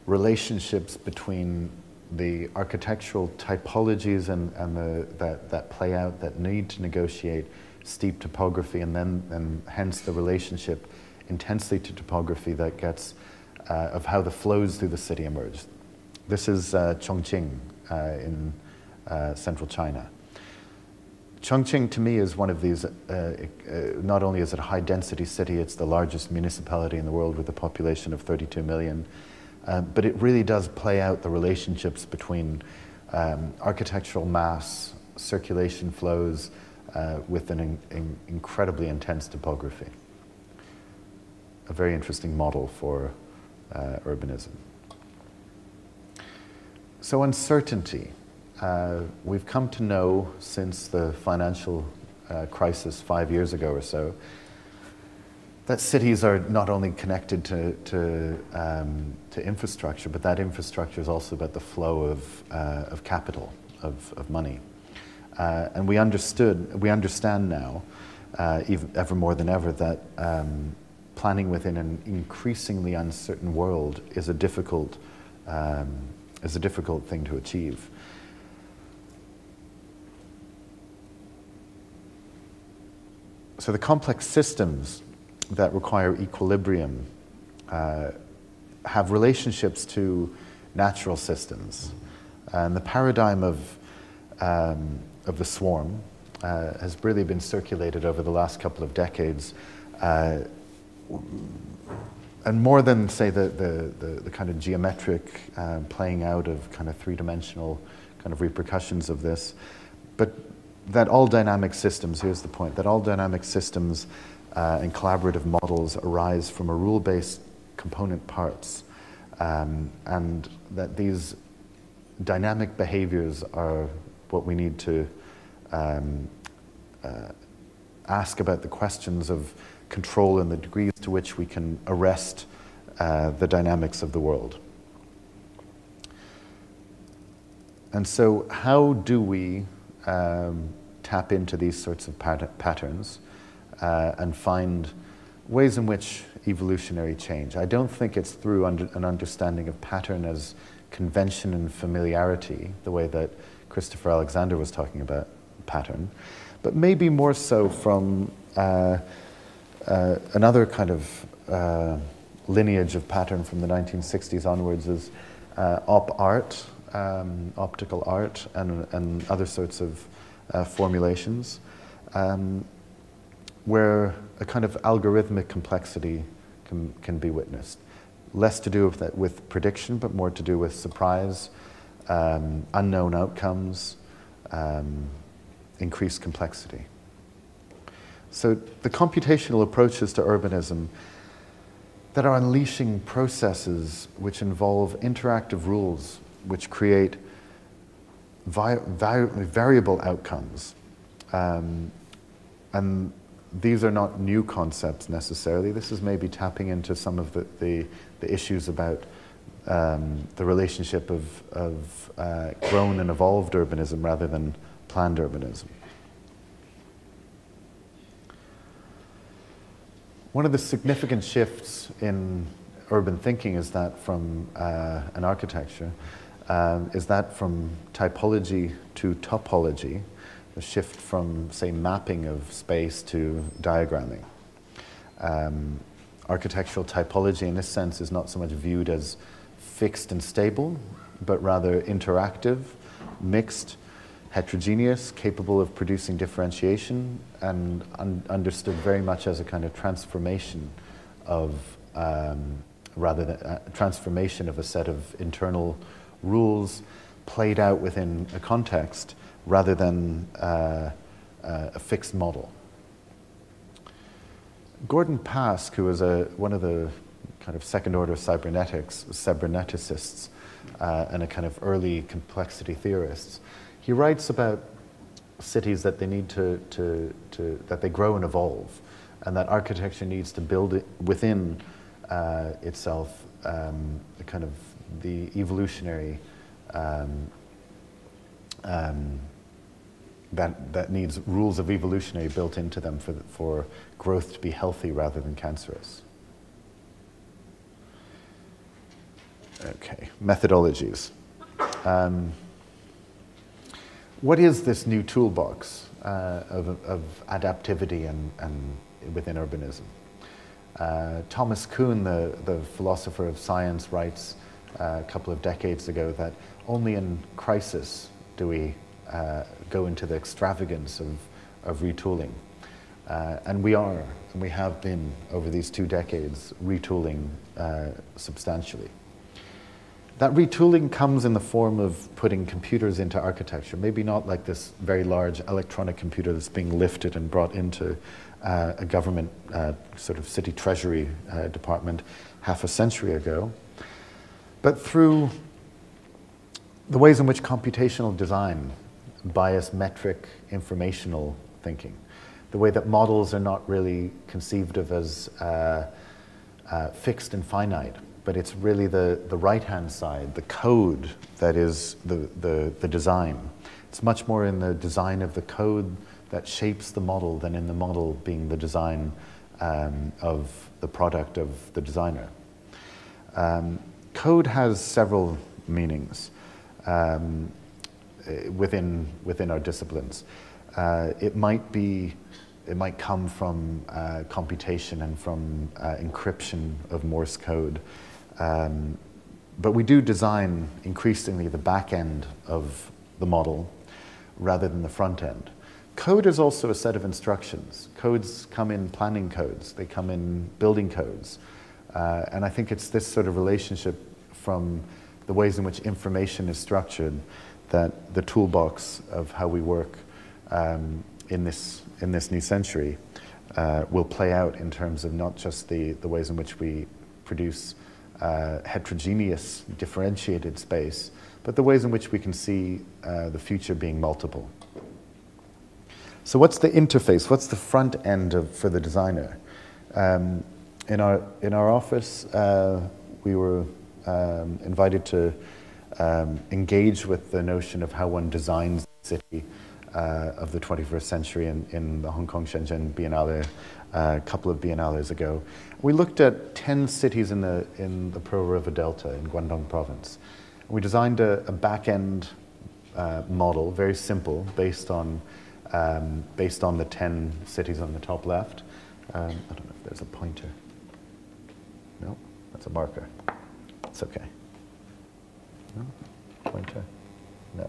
relationships between the architectural typologies that play out, that need to negotiate steep topography, and hence the relationship intensely to topography that gets of how the flows through the city emerge. This is Chongqing in central China. Chongqing to me is one of these, not only is it a high density city, it's the largest municipality in the world with a population of 32 million, but it really does play out the relationships between architectural mass, circulation flows, with an incredibly intense topography. A very interesting model for urbanism. So uncertainty. We've come to know since the financial crisis 5 years ago or so that cities are not only connected to infrastructure, but that infrastructure is also about the flow of capital, of money. And we understand now, ever more than ever, that planning within an increasingly uncertain world is a difficult thing to achieve. So the complex systems that require equilibrium have relationships to natural systems. And the paradigm of the swarm has really been circulated over the last couple of decades. And more than, say, the kind of geometric playing out of kind of three-dimensional kind of repercussions of this, but that all dynamic systems, here's the point, that all dynamic systems and collaborative models arise from a rule-based component parts, and that these dynamic behaviors are what we need to ask about the questions of control and the degrees to which we can arrest the dynamics of the world. And so how do we tap into these sorts of patterns and find ways in which evolutionary change? I don't think it's through an understanding of pattern as convention and familiarity, the way that Christopher Alexander was talking about pattern, but maybe more so from another kind of lineage of pattern from the 1960s onwards is op art, optical art, and other sorts of formulations, where a kind of algorithmic complexity can be witnessed. Less to do with prediction, but more to do with surprise, unknown outcomes, increased complexity. So the computational approaches to urbanism that are unleashing processes which involve interactive rules, which create variable outcomes. And these are not new concepts necessarily. This is maybe tapping into some of the issues about the relationship of grown and evolved urbanism rather than planned urbanism. One of the significant shifts in urban thinking is that from an architecture, is that from typology to topology, a shift from, say, mapping of space to diagramming. Architectural typology in this sense is not so much viewed as fixed and stable, but rather interactive, mixed, heterogeneous, capable of producing differentiation, and understood very much as a kind of transformation of, rather than transformation of a set of internal rules played out within a context rather than a fixed model. Gordon Pask, who was one of the kind of second-order cyberneticists and a kind of early complexity theorists, he writes about cities that they need that they grow and evolve, and that architecture needs to build it within itself kind of the evolutionary that needs rules of evolutionary built into them for growth to be healthy rather than cancerous. Okay, methodologies. What is this new toolbox of adaptivity and within urbanism? Thomas Kuhn, the philosopher of science, writes a couple of decades ago that only in crisis do we go into the extravagance of retooling. And we have been, over these 2 decades, retooling substantially. That retooling comes in the form of putting computers into architecture, maybe not like this very large electronic computer that's being lifted and brought into a government sort of city treasury department half a century ago, but through the ways in which computational design, bias metric informational thinking, the way that models are not really conceived of as fixed and finite, but it's really the right-hand side, the code that is the design. It's much more in the design of the code that shapes the model than in the model being the design of the product of the designer. Code has several meanings within our disciplines. It might come from computation and from encryption of Morse code. But we do design increasingly the back end of the model rather than the front end. Code is also a set of instructions. Codes come in planning codes, they come in building codes. And I think it's this sort of relationship from the ways in which information is structured that the toolbox of how we work in this new century will play out in terms of not just the ways in which we produce heterogeneous, differentiated space, but the ways in which we can see the future being multiple. So what's the interface? What's the front end for the designer? In our office, we were invited to engage with the notion of how one designs the city of the 21st century in the Hong Kong Shenzhen Biennale a couple of biennales ago. We looked at 10 cities in the Pearl River Delta in Guangdong province. We designed a back-end model, very simple, based on the 10 cities on the top left. I don't know if there's a pointer. No, that's a marker. It's okay. No, pointer. No,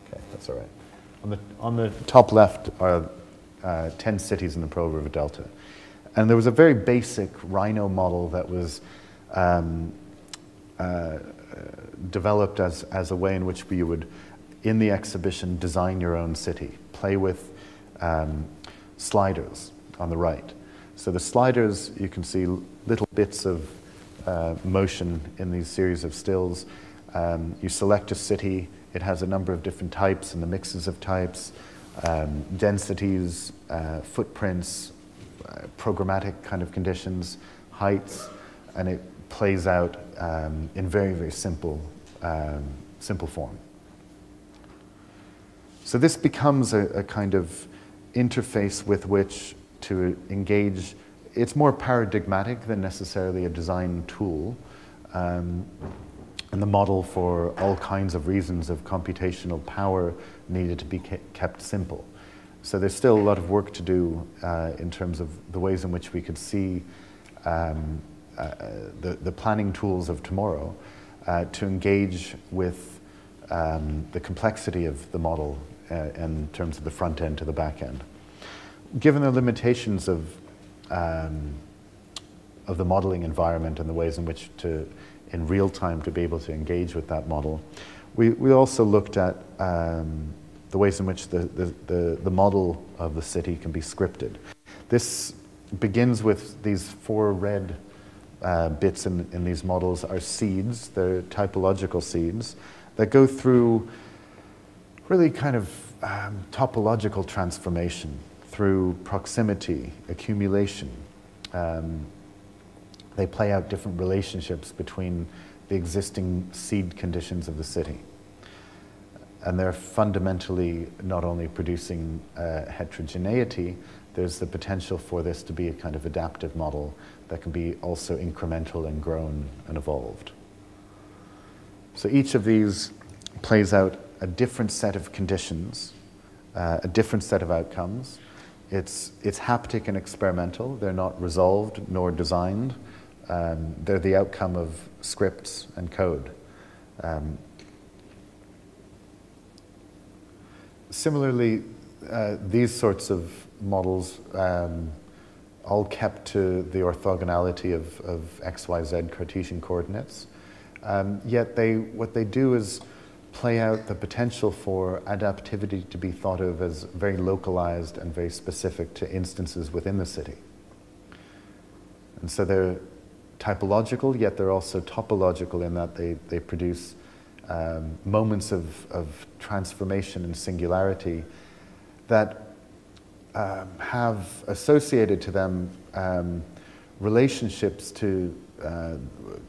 okay, that's all right. On the top left are 10 cities in the Pearl River Delta. And there was a very basic Rhino model that was developed as a way in which we would, in the exhibition, design your own city, play with sliders on the right. So the sliders, you can see little bits of motion in these series of stills. You select a city, it has a number of different types and the mixes of types, densities, footprints, programmatic kind of conditions, heights, and it plays out in very, very simple form. So this becomes a kind of interface with which to engage. It's more paradigmatic than necessarily a design tool. And the model, for all kinds of reasons of computational power, needed to be kept simple. So there's still a lot of work to do in terms of the ways in which we could see the planning tools of tomorrow to engage with the complexity of the model in terms of the front end to the back end. Given the limitations of the modeling environment and the ways in which in real time to be able to engage with that model, we also looked at the ways in which the model of the city can be scripted. This begins with these 4 red bits in these models are seeds. They're typological seeds that go through really kind of topological transformation through proximity, accumulation. They play out different relationships between the existing seed conditions of the city. And they're fundamentally not only producing heterogeneity, there's the potential for this to be a kind of adaptive model that can be also incremental and grown and evolved. So each of these plays out a different set of conditions, a different set of outcomes. It's haptic and experimental. They're not resolved nor designed. They're the outcome of scripts and code. Similarly, these sorts of models all kept to the orthogonality of x, y, z Cartesian coordinates. Yet what they do is play out the potential for adaptivity to be thought of as very localized and very specific to instances within the city. And so they're typological, yet they're also topological in that they produce moments of transformation and singularity that have associated to them relationships to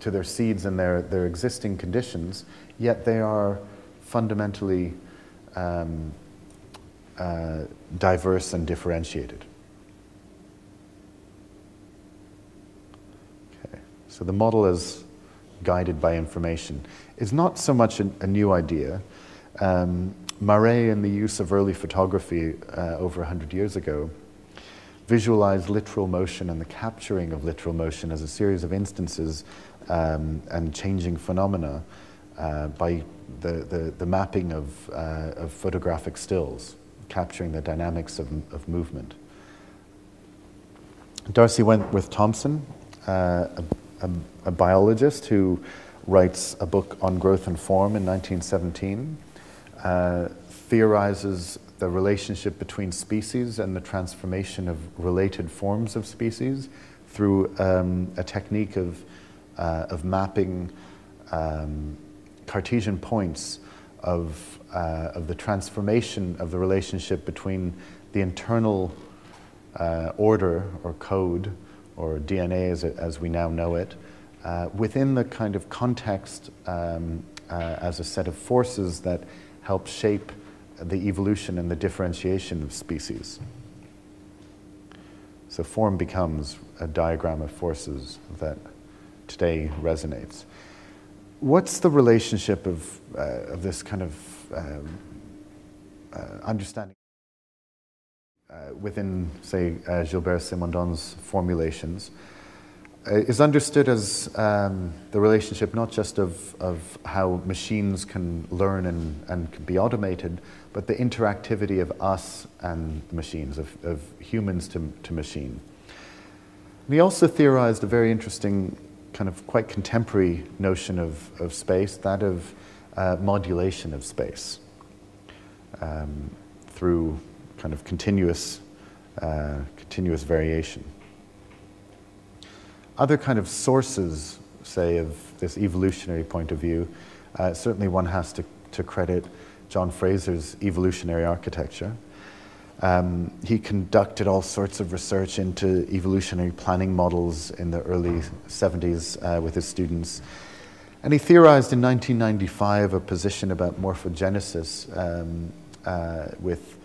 their seeds and their existing conditions, yet they are fundamentally diverse and differentiated. Okay. So the model is guided by information. It's not so much a new idea. Morel, in the use of early photography over 100 years ago, visualized literal motion and the capturing of literal motion as a series of instances and changing phenomena by the mapping of photographic stills, capturing the dynamics of movement. Darcy Wentworth-Thompson, a biologist who writes a book on growth and form in 1917, theorizes the relationship between species and the transformation of related forms of species through a technique of mapping Cartesian points of the transformation of the relationship between the internal order or code or DNA as we now know it within the kind of context as a set of forces that help shape the evolution and the differentiation of species. So form becomes a diagram of forces that today resonates. What's the relationship of this kind of understanding within, say, Gilbert Simondon's formulations? Is understood as the relationship not just of how machines can learn and can be automated, but the interactivity of us and machines, of humans to machine. And he also theorized a very interesting, kind of quite contemporary notion of space, that of modulation of space through kind of continuous variation. Other kind of sources, say, of this evolutionary point of view, certainly one has to credit John Fraser's evolutionary architecture. He conducted all sorts of research into evolutionary planning models in the early 70s with his students. And he theorized in 1995 a position about morphogenesis with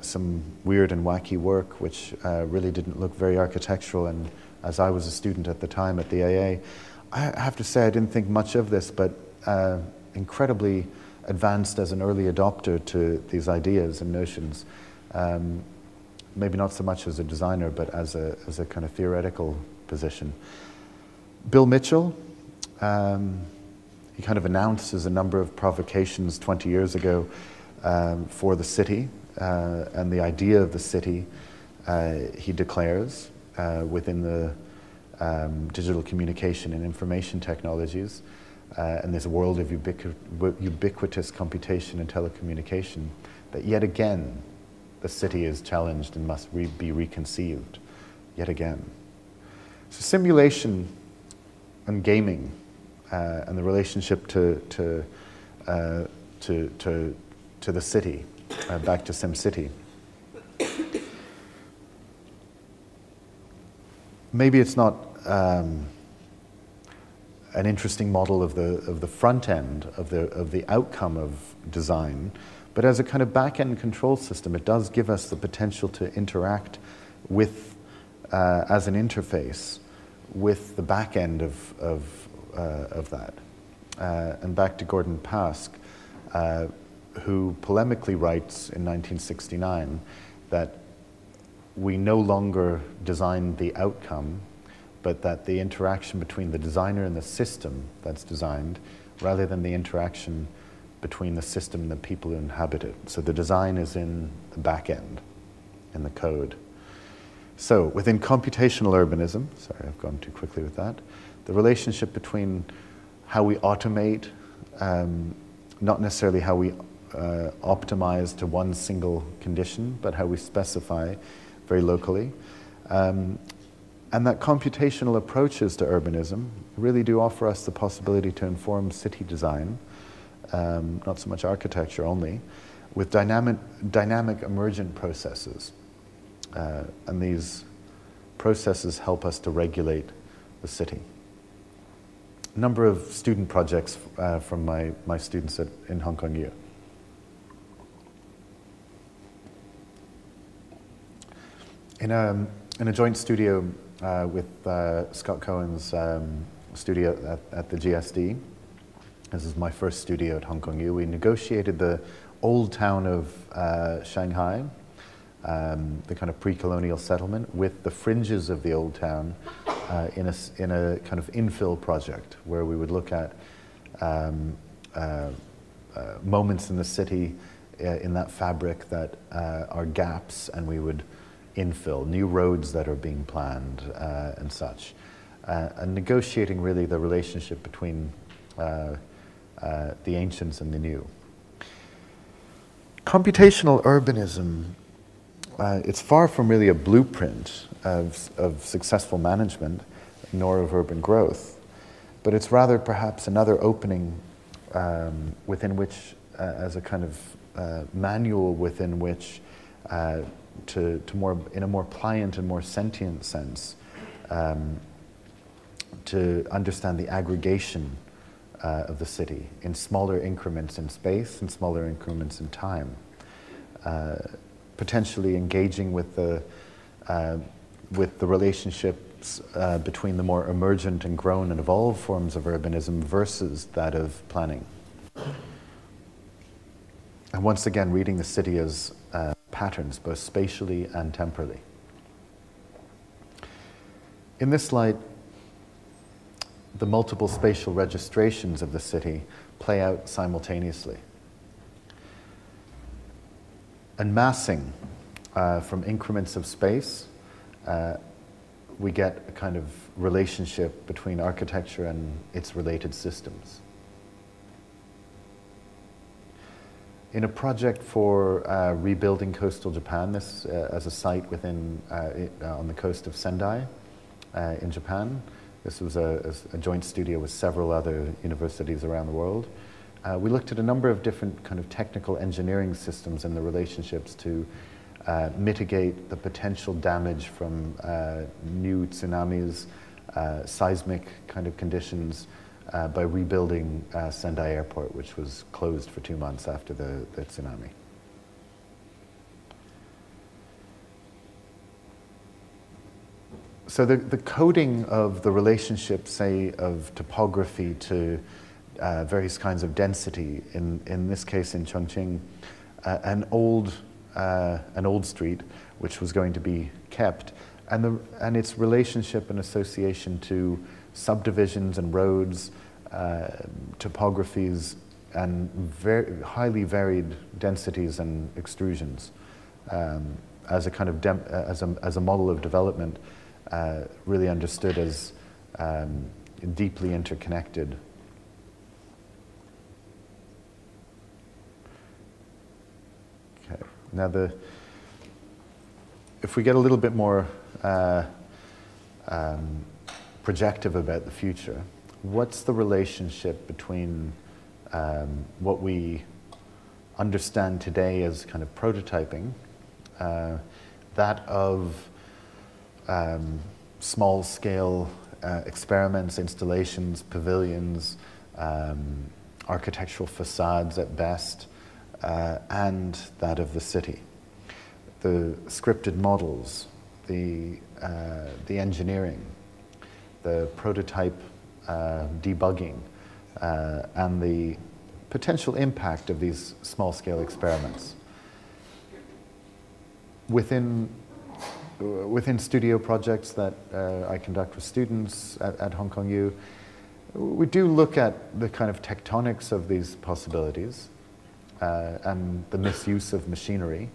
some weird and wacky work, which really didn't look very architectural. And as I was a student at the time at the AA, I have to say I didn't think much of this, but incredibly advanced as an early adopter to these ideas and notions. Maybe not so much as a designer, but as a kind of theoretical position. Bill Mitchell, he kind of announces a number of provocations 20 years ago for the city and the idea of the city, he declares, within the digital communication and information technologies, and this world of ubiquitous computation and telecommunication, that yet again the city is challenged and must be reconceived, yet again. So simulation and gaming and the relationship to the city, back to SimCity. maybe it's not an interesting model of the front end of the outcome of design, but as a kind of back-end control system, it does give us the potential to interact with, as an interface, with the back end of that. And back to Gordon Pask, who polemically writes in 1969 that we no longer design the outcome, but that the interaction between the designer and the system that's designed, rather than the interaction between the system and the people who inhabit it. So the design is in the back end, in the code. So within computational urbanism, sorry, I've gone too quickly with that, the relationship between how we automate, not necessarily how we optimize to one single condition, but how we specify very locally. And that computational approaches to urbanism really do offer us the possibility to inform city design, not so much architecture only, with dynamic emergent processes. And these processes help us to regulate the city. A number of student projects from my students in Hong Kong U. In a joint studio with Scott Cohen's studio at the GSD, this is my first studio at Hong Kong U, we negotiated the old town of Shanghai, the kind of pre-colonial settlement, with the fringes of the old town in a kind of infill project where we would look at moments in the city in that fabric that are gaps, and we would infill new roads that are being planned and such, and negotiating really the relationship between the ancients and the new. Computational urbanism, it's far from really a blueprint of successful management, nor of urban growth, but it's rather perhaps another opening within which, as a kind of manual within which in a more pliant and more sentient sense, to understand the aggregation of the city in smaller increments in space and smaller increments in time, potentially engaging with the relationships between the more emergent and grown and evolved forms of urbanism versus that of planning. And once again, reading the city as patterns, both spatially and temporally. In this light, the multiple spatial registrations of the city play out simultaneously. And massing from increments of space, we get a kind of relationship between architecture and its related systems. In a project for rebuilding coastal Japan, this as a site within on the coast of Sendai in Japan, this was a joint studio with several other universities around the world. We looked at a number of different kind of technical engineering systems and the relationships to mitigate the potential damage from new tsunamis, seismic kind of conditions, by rebuilding Sendai Airport, which was closed for 2 months after the tsunami. So the coding of the relationship, say, of topography to various kinds of density, in this case in Chongqing, an old street which was going to be kept, and its relationship and association to subdivisions and roads, topographies, and very highly varied densities and extrusions, as a kind of as a model of development, really understood as deeply interconnected. Okay. Now if we get a little bit more projective about the future, what's the relationship between what we understand today as kind of prototyping, that of small-scale experiments, installations, pavilions, architectural facades at best, and that of the city. The scripted models, the engineering, the prototype debugging, and the potential impact of these small-scale experiments. Within studio projects that I conduct with students at Hong Kong U, we do look at the kind of tectonics of these possibilities and the misuse of machinery.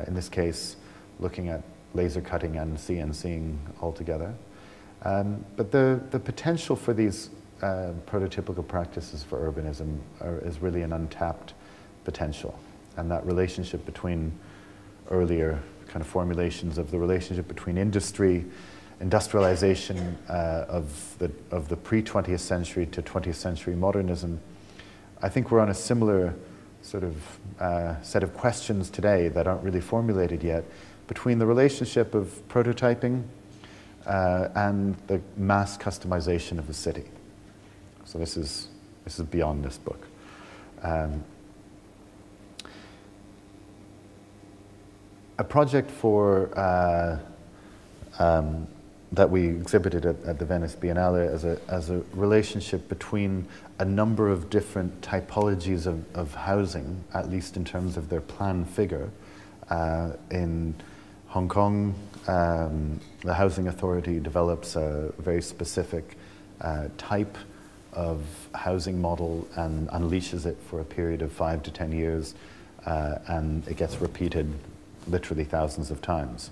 In this case, looking at laser cutting and CNCing altogether. But the potential for these prototypical practices for urbanism is really an untapped potential. And that relationship between earlier kind of formulations of the relationship between industrialization of the pre-20th century to 20th century modernism, I think we're on a similar sort of set of questions today that aren't really formulated yet between the relationship of prototyping and the mass customization of the city. So this is beyond this book. A project for that we exhibited at the Venice Biennale as a relationship between a number of different typologies of housing, at least in terms of their plan figure. In Hong Kong, the Housing Authority develops a very specific type of housing model and unleashes it for a period of 5 to 10 years, and it gets repeated literally thousands of times.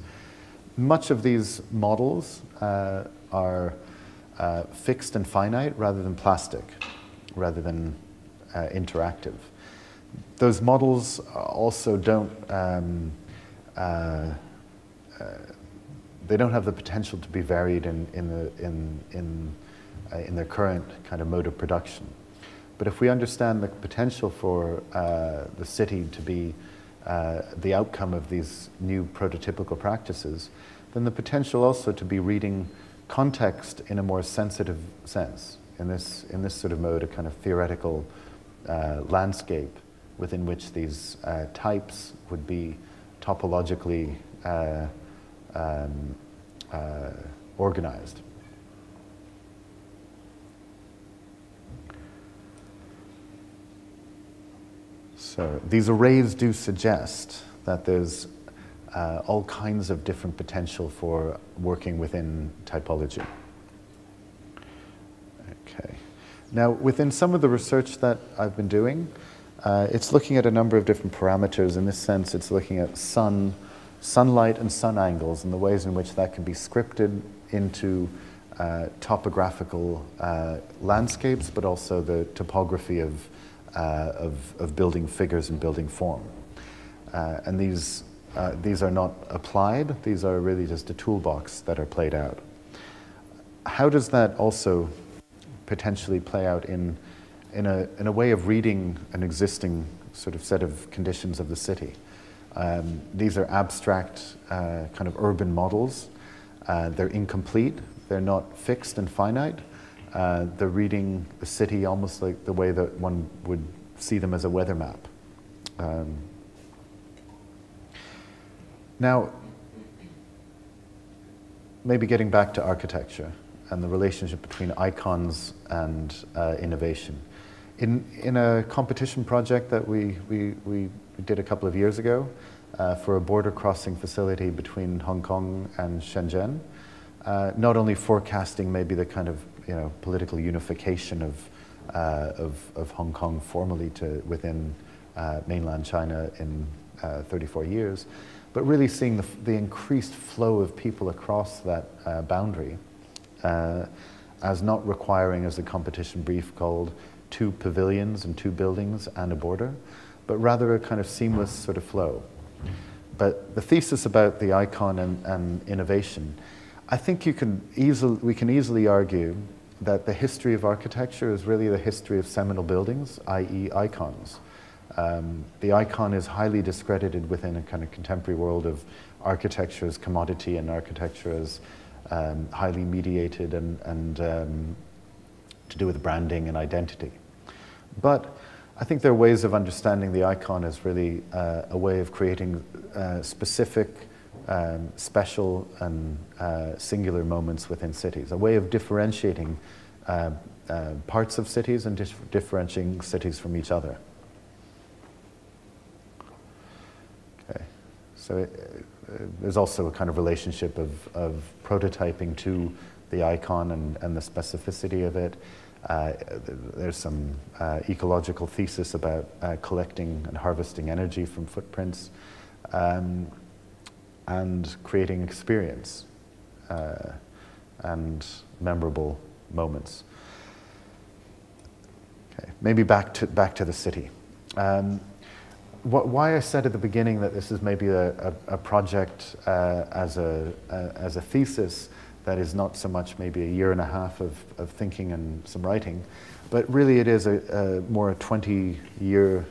Much of these models are fixed and finite rather than plastic, rather than interactive. Those models also don't they don't have the potential to be varied in their current kind of mode of production. But if we understand the potential for the city to be the outcome of these new prototypical practices, then the potential also to be reading context in a more sensitive sense, in this sort of mode, a kind of theoretical landscape within which these types would be topologically organized. So these arrays do suggest that there's all kinds of different potential for working within typology. Okay. Now, within some of the research that I've been doing, it's looking at a number of different parameters. In this sense, it's looking at sunlight and sun angles and the ways in which that can be scripted into topographical landscapes, but also the topography of building figures and building form. And these are not applied, these are really just a toolbox that are played out. How does that also potentially play out in a way of reading an existing sort of set of conditions of the city? These are abstract kind of urban models. They're incomplete, they're not fixed and finite. They're reading the city almost like the way that one would see them as a weather map. Now, maybe getting back to architecture and the relationship between icons and innovation. In a competition project that we did a couple of years ago for a border crossing facility between Hong Kong and Shenzhen, not only forecasting maybe the kind of political unification of Hong Kong formally to within mainland China in 34 years, but really seeing the increased flow of people across that boundary as not requiring, as the competition brief called, 2 pavilions and 2 buildings and a border, but rather a kind of seamless sort of flow. But the thesis about the icon and innovation, I think we can easily argue that the history of architecture is really the history of seminal buildings, i.e. icons. The icon is highly discredited within a kind of contemporary world of architecture as commodity and architecture as highly mediated and to do with branding and identity. But I think there are ways of understanding the icon as really a way of creating specific, special and singular moments within cities, a way of differentiating parts of cities and differentiating cities from each other. Okay, so there's also a kind of relationship of prototyping to the icon and the specificity of it. There's some ecological thesis about collecting and harvesting energy from footprints and creating experience and memorable moments. Okay, maybe back to the city. Why I said at the beginning that this is maybe a project as a thesis that is not so much maybe a year and a half of thinking and some writing, but really it is more a 20-year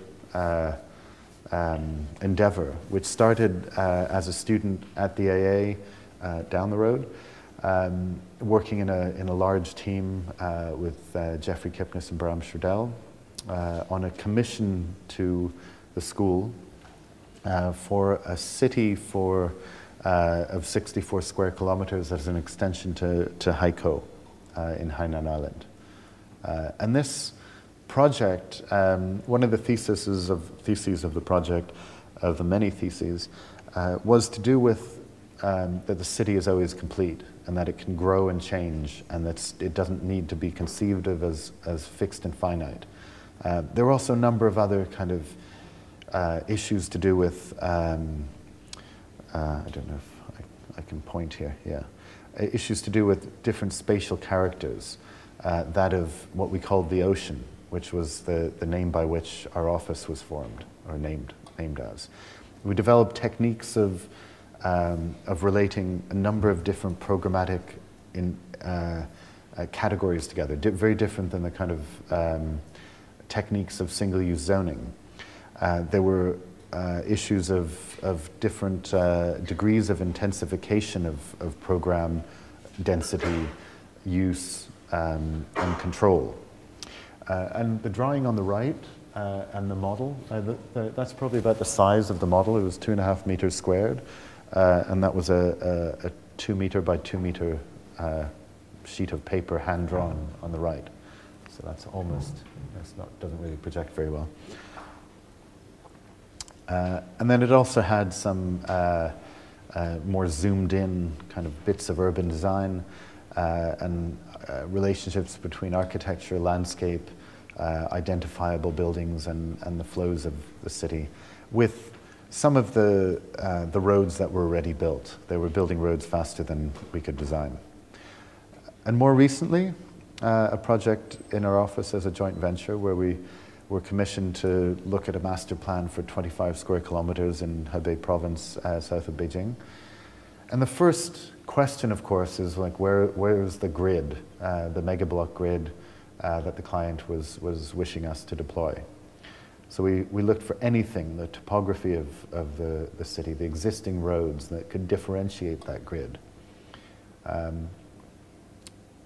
endeavor, which started as a student at the AA down the road, working in a large team with Jeffrey Kipnis and Bram Schradell on a commission to the school for a city of 64 square kilometers as an extension to Haikou in Hainan Island. And this project, one of the theses of the project, of the many theses, was to do with that the city is always complete and that it can grow and change and that it doesn't need to be conceived of as fixed and finite. There were also a number of other kind of issues to do with I don't know if I can point here, yeah. Issues to do with different spatial characters, that of what we called the ocean, which was the name by which our office was formed, or named as. We developed techniques of relating a number of different programmatic categories together, very different than the kind of techniques of single-use zoning. There were issues of different degrees of intensification of program density, use, and control. And the drawing on the right and the model, that's probably about the size of the model. It was 2.5 meters squared, and that was a 2 meter by 2 meter sheet of paper hand-drawn on the right. So that's almost, doesn't really project very well. And then it also had some more zoomed in kind of bits of urban design and relationships between architecture, landscape, identifiable buildings and the flows of the city, with some of the roads that were already built. They were building roads faster than we could design. And more recently, a project in our office as a joint venture where we were commissioned to look at a master plan for 25 square kilometers in Hebei province, south of Beijing. And the first question, of course, is like, where is the grid, the mega block grid that the client was wishing us to deploy? So we looked for anything, the topography of the city, the existing roads that could differentiate that grid.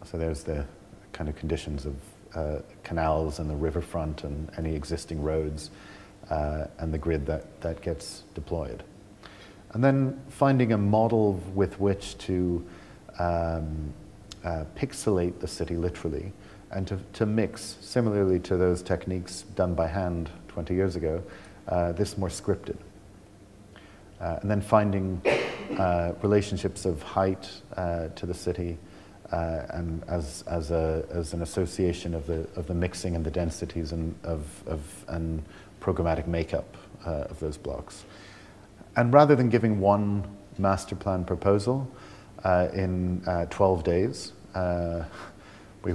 So there's the kind of conditions of canals and the riverfront and any existing roads and the grid that gets deployed. And then finding a model with which to pixelate the city literally and to mix, similarly to those techniques done by hand 20 years ago, this more scripted. And then finding relationships of height to the city, and as an association of the mixing and the densities and programmatic makeup of those blocks. And rather than giving one master plan proposal in 12 days, we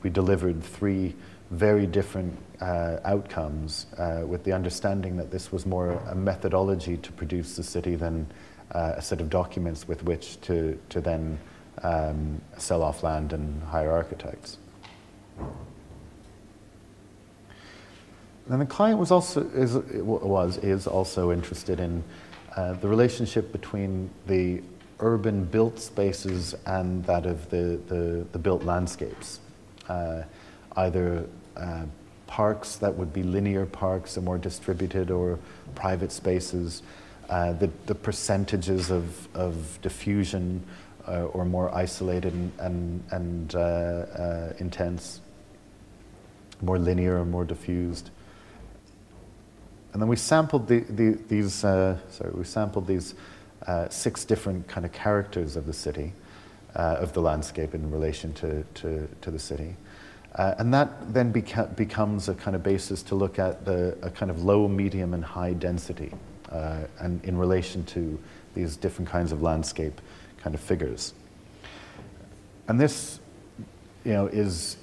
delivered 3 very different outcomes with the understanding that this was more a methodology to produce the city than a set of documents with which to then sell off land and hire architects. And the client was also is also interested in the relationship between the urban built spaces and that of the built landscapes. Either parks that would be linear parks and more distributed, or private spaces, the percentages of diffusion or more isolated and intense, more linear or more diffused. And then we sampled these 6 different kind of characters of the city, of the landscape in relation to the city. And that then becomes a kind of basis to look at a kind of low, medium, and high density, and in relation to these different kinds of landscape kind of figures. And this, is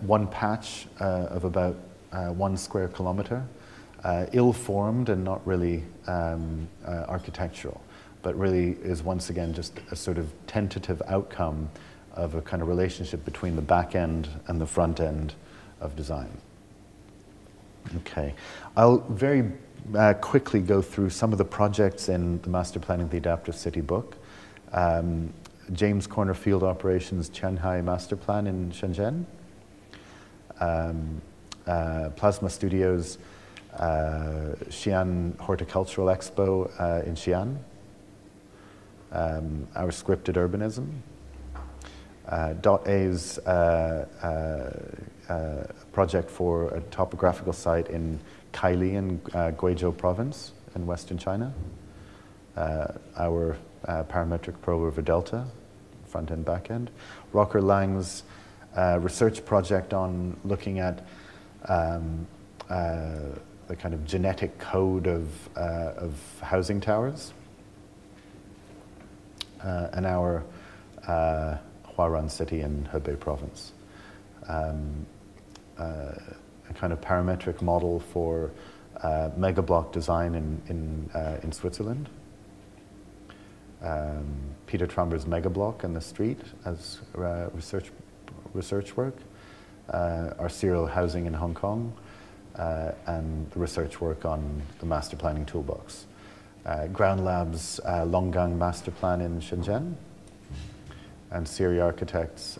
one patch of about 1 square kilometer, ill-formed and not really architectural, but really is once again just a sort of tentative outcome of a kind of relationship between the back end and the front end of design. Okay, I'll very quickly go through some of the projects in the Master Planning the Adaptive City book. James Corner Field Operations Qianhai Master Plan in Shenzhen. Plasma Studios Xi'an Horticultural Expo in Xi'an. Our Scripted Urbanism. .A's project for a topographical site in Kaili in Guizhou province in western China. Our parametric probe over delta, front end, back end. Rocker Lang's research project on looking at the kind of genetic code of housing towers. And our Huaran city in Hebei province. A kind of parametric model for mega block design in Switzerland. Peter Tromber's mega block in the street as research work. Our serial housing in Hong Kong, and the research work on the master planning toolbox. Ground Labs Longgang master plan in Shenzhen. And Siri Architects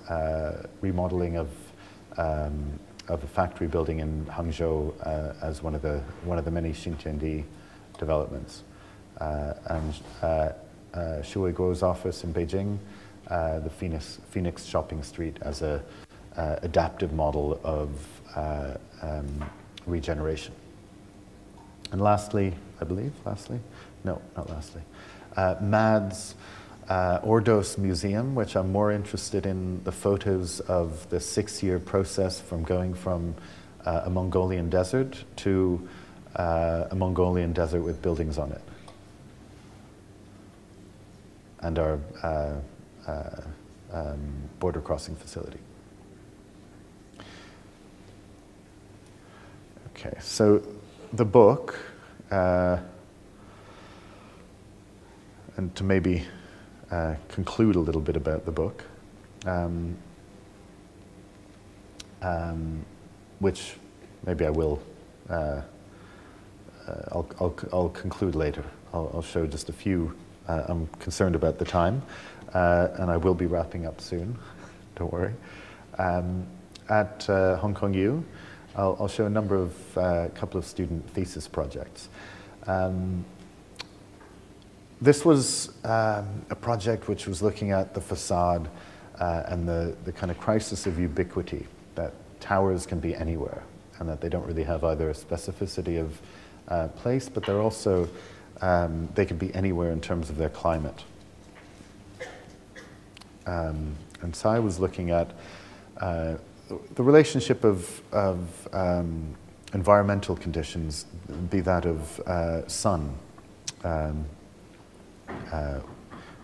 remodeling of a factory building in Hangzhou as one of the many Xintiandi developments, and Shui Guo's office in Beijing, the Phoenix Shopping Street as a adaptive model of regeneration. And lastly, MAD's Ordos Museum, which I'm more interested in the photos of the 6-year process from going from a Mongolian desert to a Mongolian desert with buildings on it. And our border crossing facility. Okay, so the book, and to maybe conclude a little bit about the book, which maybe I will. I'll conclude later. I'll show just a few. I'm concerned about the time, and I will be wrapping up soon. Don't worry. At Hong Kong U, I'll show a number of couple of student thesis projects. This was a project which was looking at the facade and the kind of crisis of ubiquity, that towers can be anywhere and that they don't really have either a specificity of place, but they're also, they can be anywhere in terms of their climate. And so I was looking at the relationship of environmental conditions, be that of sun, the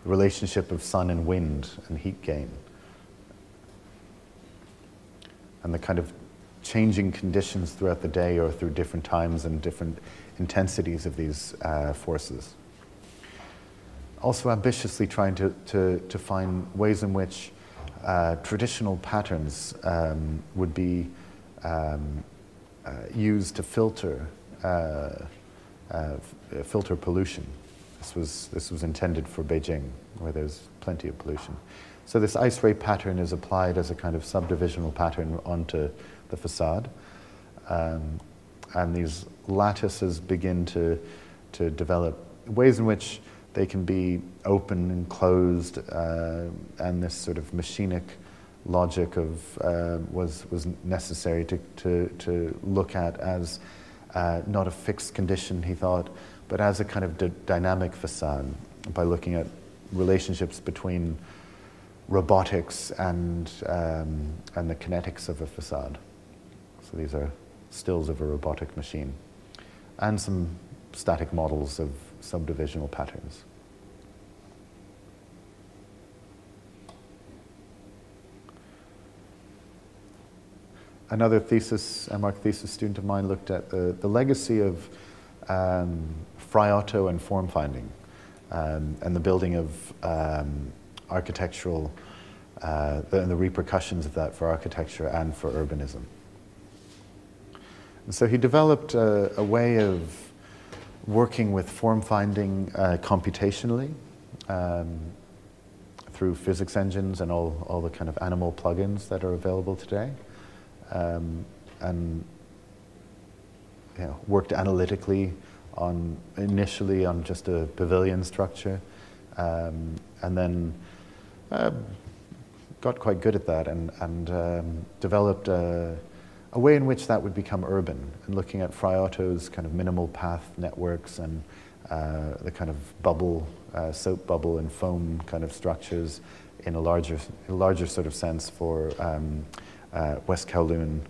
relationship of sun and wind and heat gain, and the kind of changing conditions throughout the day or through different times and different intensities of these forces. Also ambitiously trying to find ways in which traditional patterns would be used to filter pollution This was intended for Beijing, where there's plenty of pollution. So this ice ray pattern is applied as a kind of subdivisional pattern onto the facade. And these lattices begin to develop ways in which they can be open and closed, and this sort of machinic logic of was necessary to look at as not a fixed condition, he thought, but as a kind of dynamic facade, by looking at relationships between robotics and the kinetics of a facade. So these are stills of a robotic machine, and some static models of subdivisional patterns. Another thesis, a MArch thesis student of mine, looked at the legacy of Friotto and form finding, and the building of architectural, and the repercussions of that for architecture and for urbanism. And so he developed a way of working with form finding computationally through physics engines and all the kind of animal plugins that are available today, and worked analytically initially on just a pavilion structure, and then got quite good at that and developed a way in which that would become urban, and looking at Friotto's kind of minimal path networks and the kind of bubble, soap bubble and foam kind of structures in a larger sort of sense for West Kowloon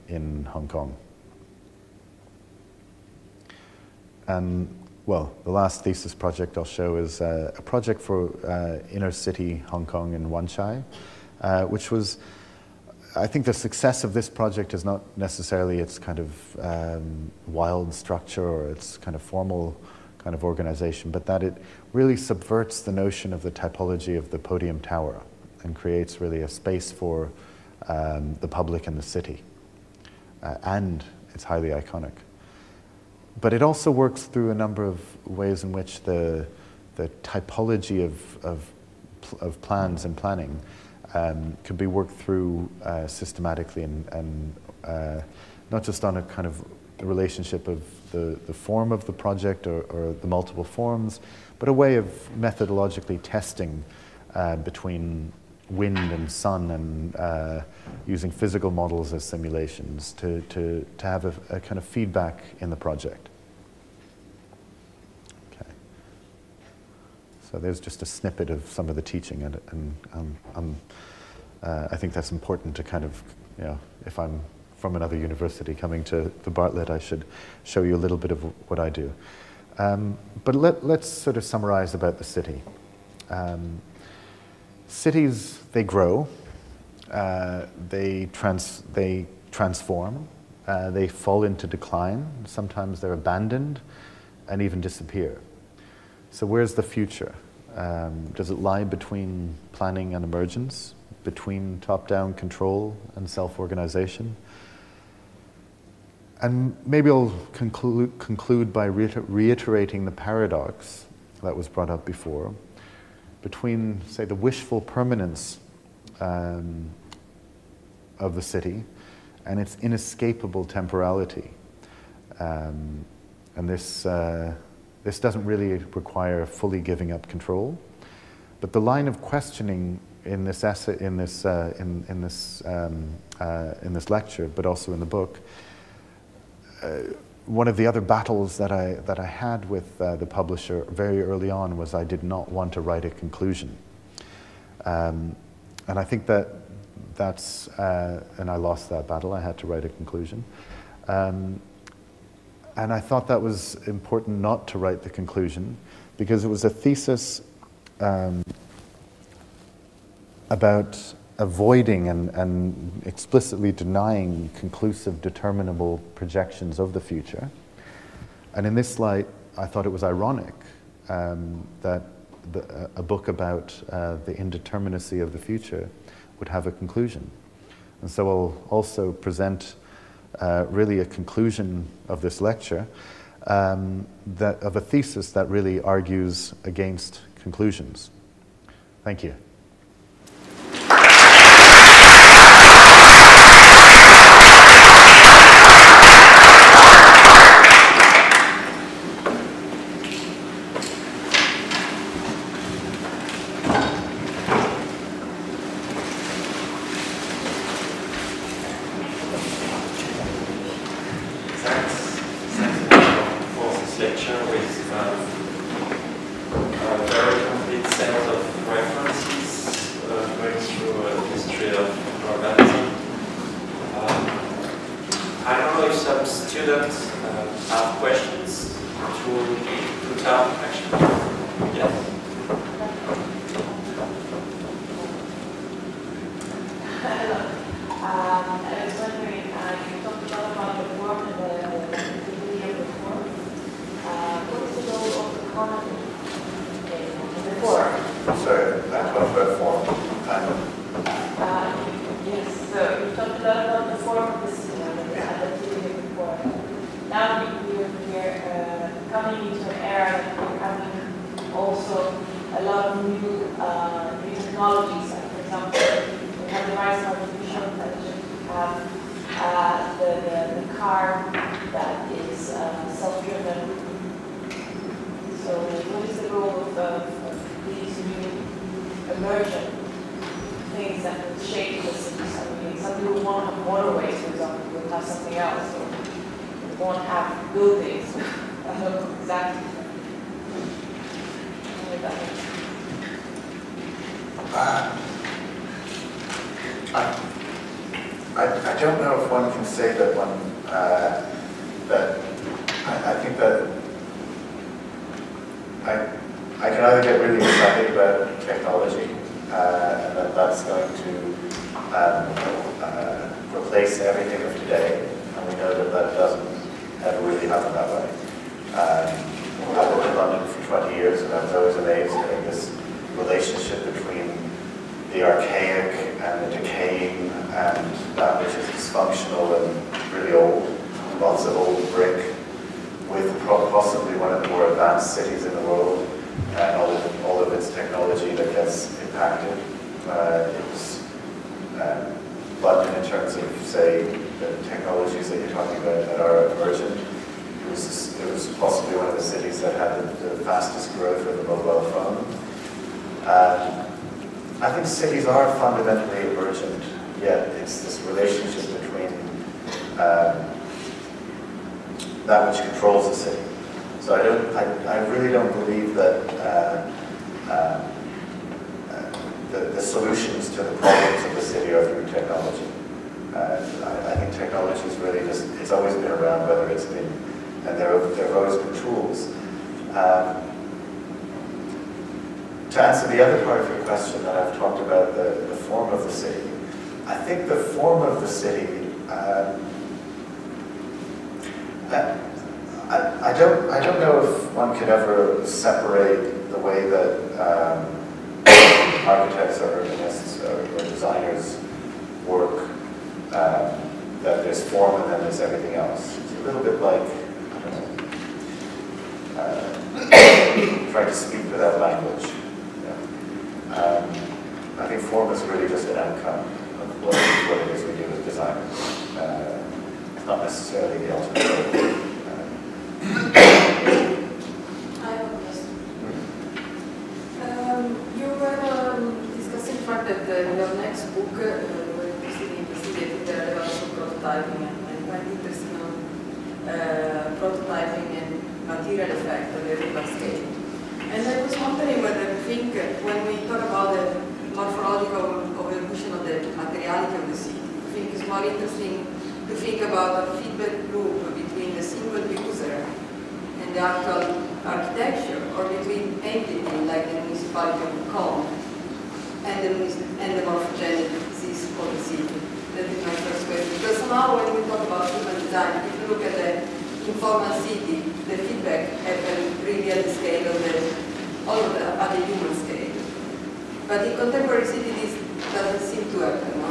in Hong Kong. And well, the last thesis project I'll show is a project for inner city Hong Kong in Wan Chai, which was, I think the success of this project is not necessarily its kind of wild structure or its kind of formal kind of organization, but that it really subverts the notion of the typology of the podium tower and creates really a space for the public and the city. And it's highly iconic. But it also works through a number of ways in which the typology of plans and planning could be worked through systematically and not just on a kind of relationship of the form of the project or the multiple forms, but a way of methodologically testing between wind and sun and using physical models as simulations to have a kind of feedback in the project. Okay. So there's just a snippet of some of the teaching, and I think that's important to kind of, if I'm from another university coming to the Bartlett, I should show you a little bit of what I do. But let's sort of summarize about the city. Cities, they grow, they transform, they fall into decline, sometimes they're abandoned and even disappear. So where's the future? Does it lie between planning and emergence, between top-down control and self-organization? And maybe I'll conclude by reiterating the paradox that was brought up before, between, say, the wishful permanence of the city and its inescapable temporality. And this doesn't really require fully giving up control, but the line of questioning in this essay, in this lecture, but also in the book, one of the other battles that I had with the publisher very early on was I did not want to write a conclusion, and I think that's and I lost that battle. I had to write a conclusion, and I thought that was important not to write the conclusion, because it was a thesis about avoiding and explicitly denying conclusive, determinable projections of the future. And in this light, I thought it was ironic that a book about the indeterminacy of the future would have a conclusion. And so I'll also present really a conclusion of this lecture, of a thesis that really argues against conclusions. Thank you. I don't know if one can say that one, I think that I can either get really excited about technology and that that's going to replace everything of today, and we know that that doesn't ever really happen that way. I've lived in London for 20 years and I was always amazed at this relationship between the archaic and the decaying and that which is dysfunctional and really old, lots of old brick, with possibly one of the more advanced cities in the world and all of its technology that gets impacted. London, in terms of, say, the technologies that you're talking about that are emergent, it was possibly one of the cities that had the fastest growth of the mobile phone. I think cities are fundamentally emergent, yet it's this relationship between that which controls the city. So I really don't believe that the solutions to the problems of the city are through technology. I think technology is really just, it's always been around, whether it's been, and there have always been tools. To answer the other part of your question that I've talked about, the form of the city, I think the form of the city, I don't know if one could ever separate the way that architects or urbanists or designers work, that there's form and then there's everything else. It's a little bit like, trying to speak without language. I think form is really just an outcome of what it is we do as designers. It's not necessarily the ultimate goal. I have a question. You were discussing the fact that in your next book, you were investigating the relevance of prototyping and quite interested in prototyping and material effect on the urban scale. And I was wondering whether you think, when we talk about the morphological evolution of the materiality of the city, you think it's more interesting to think about a feedback loop between the single user and the actual architecture, or between entity like the municipality of Cologne and the morphogenesis of the city. That is my first question. Because somehow when we talk about urban design, if you look at the informal city, the feedback happens really at the scale of at the human scale. But in contemporary cities, this doesn't seem to happen. No?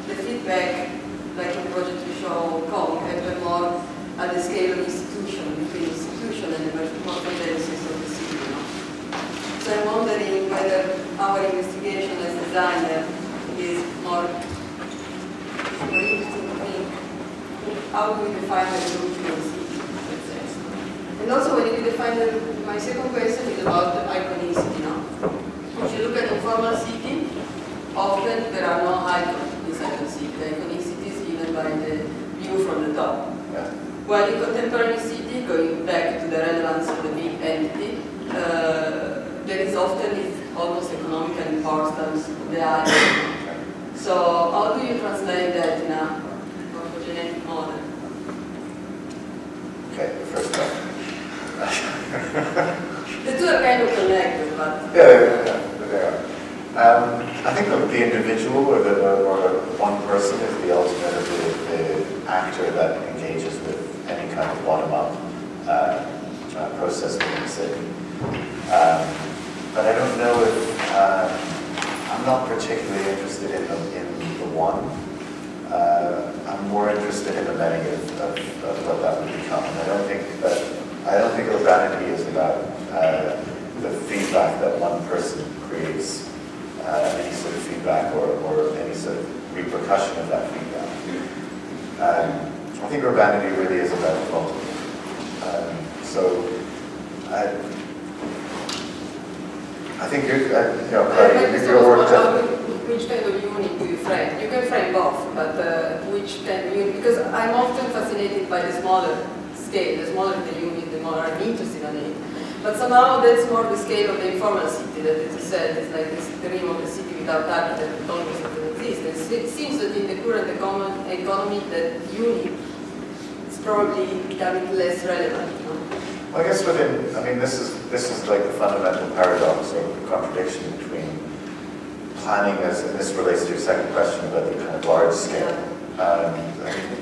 The feedback, like in the project we show, happens more at the scale of institution between our investigation as designer is more interesting to think how do we define the evolutionary city, let's say. And also when you define my second question is about the iconicity now. If you look at informal city, often there are no icons inside the city. The iconicity is given by the view from the top. Yeah. While in contemporary city, going back to the relevance of the big entity, there is often almost economical importance of the icon. So how do you translate that in a morphogenetic model? Okay, the first question. The two are kind of connected, but... Yeah, they are. I think the individual or one person is the ultimate of the actor that engages with any kind of bottom-up process within the city. But I don't know if I'm not particularly interested in the one. I'm more interested in the many of what that would become. And I don't think urbanity is about the feedback that one person creates, any sort of feedback or any sort of repercussion of that feedback. I think urbanity really is about multiple. I think your work which kind of unit do you frame? You can frame both, but which kind of unit? Because I'm often fascinated by the smaller scale. The smaller the unit, the more I'm interested in it. But somehow that's more the scale of the informal city, that as you said, is like this dream of the city without architect that always doesn't exist. And it seems that in the current economy that unit is probably becoming less relevant. You know? Well, I guess this is like the fundamental paradox or contradiction between planning and this relates to your second question about the kind of large scale.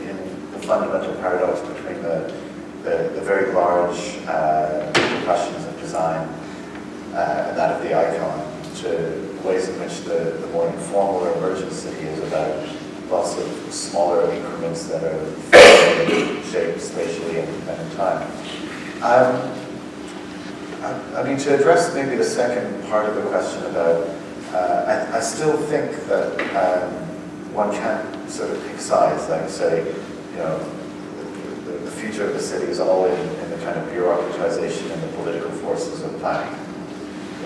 In the fundamental paradox between the very large repercussions of design and that of the icon to ways in which the more informal or emergent city is about lots of smaller increments that are shaped spatially and in time. To address maybe the second part of the question about, I still think that one can't sort of pick sides, like say, the future of the city is all in the kind of bureaucratization and the political forces of planning.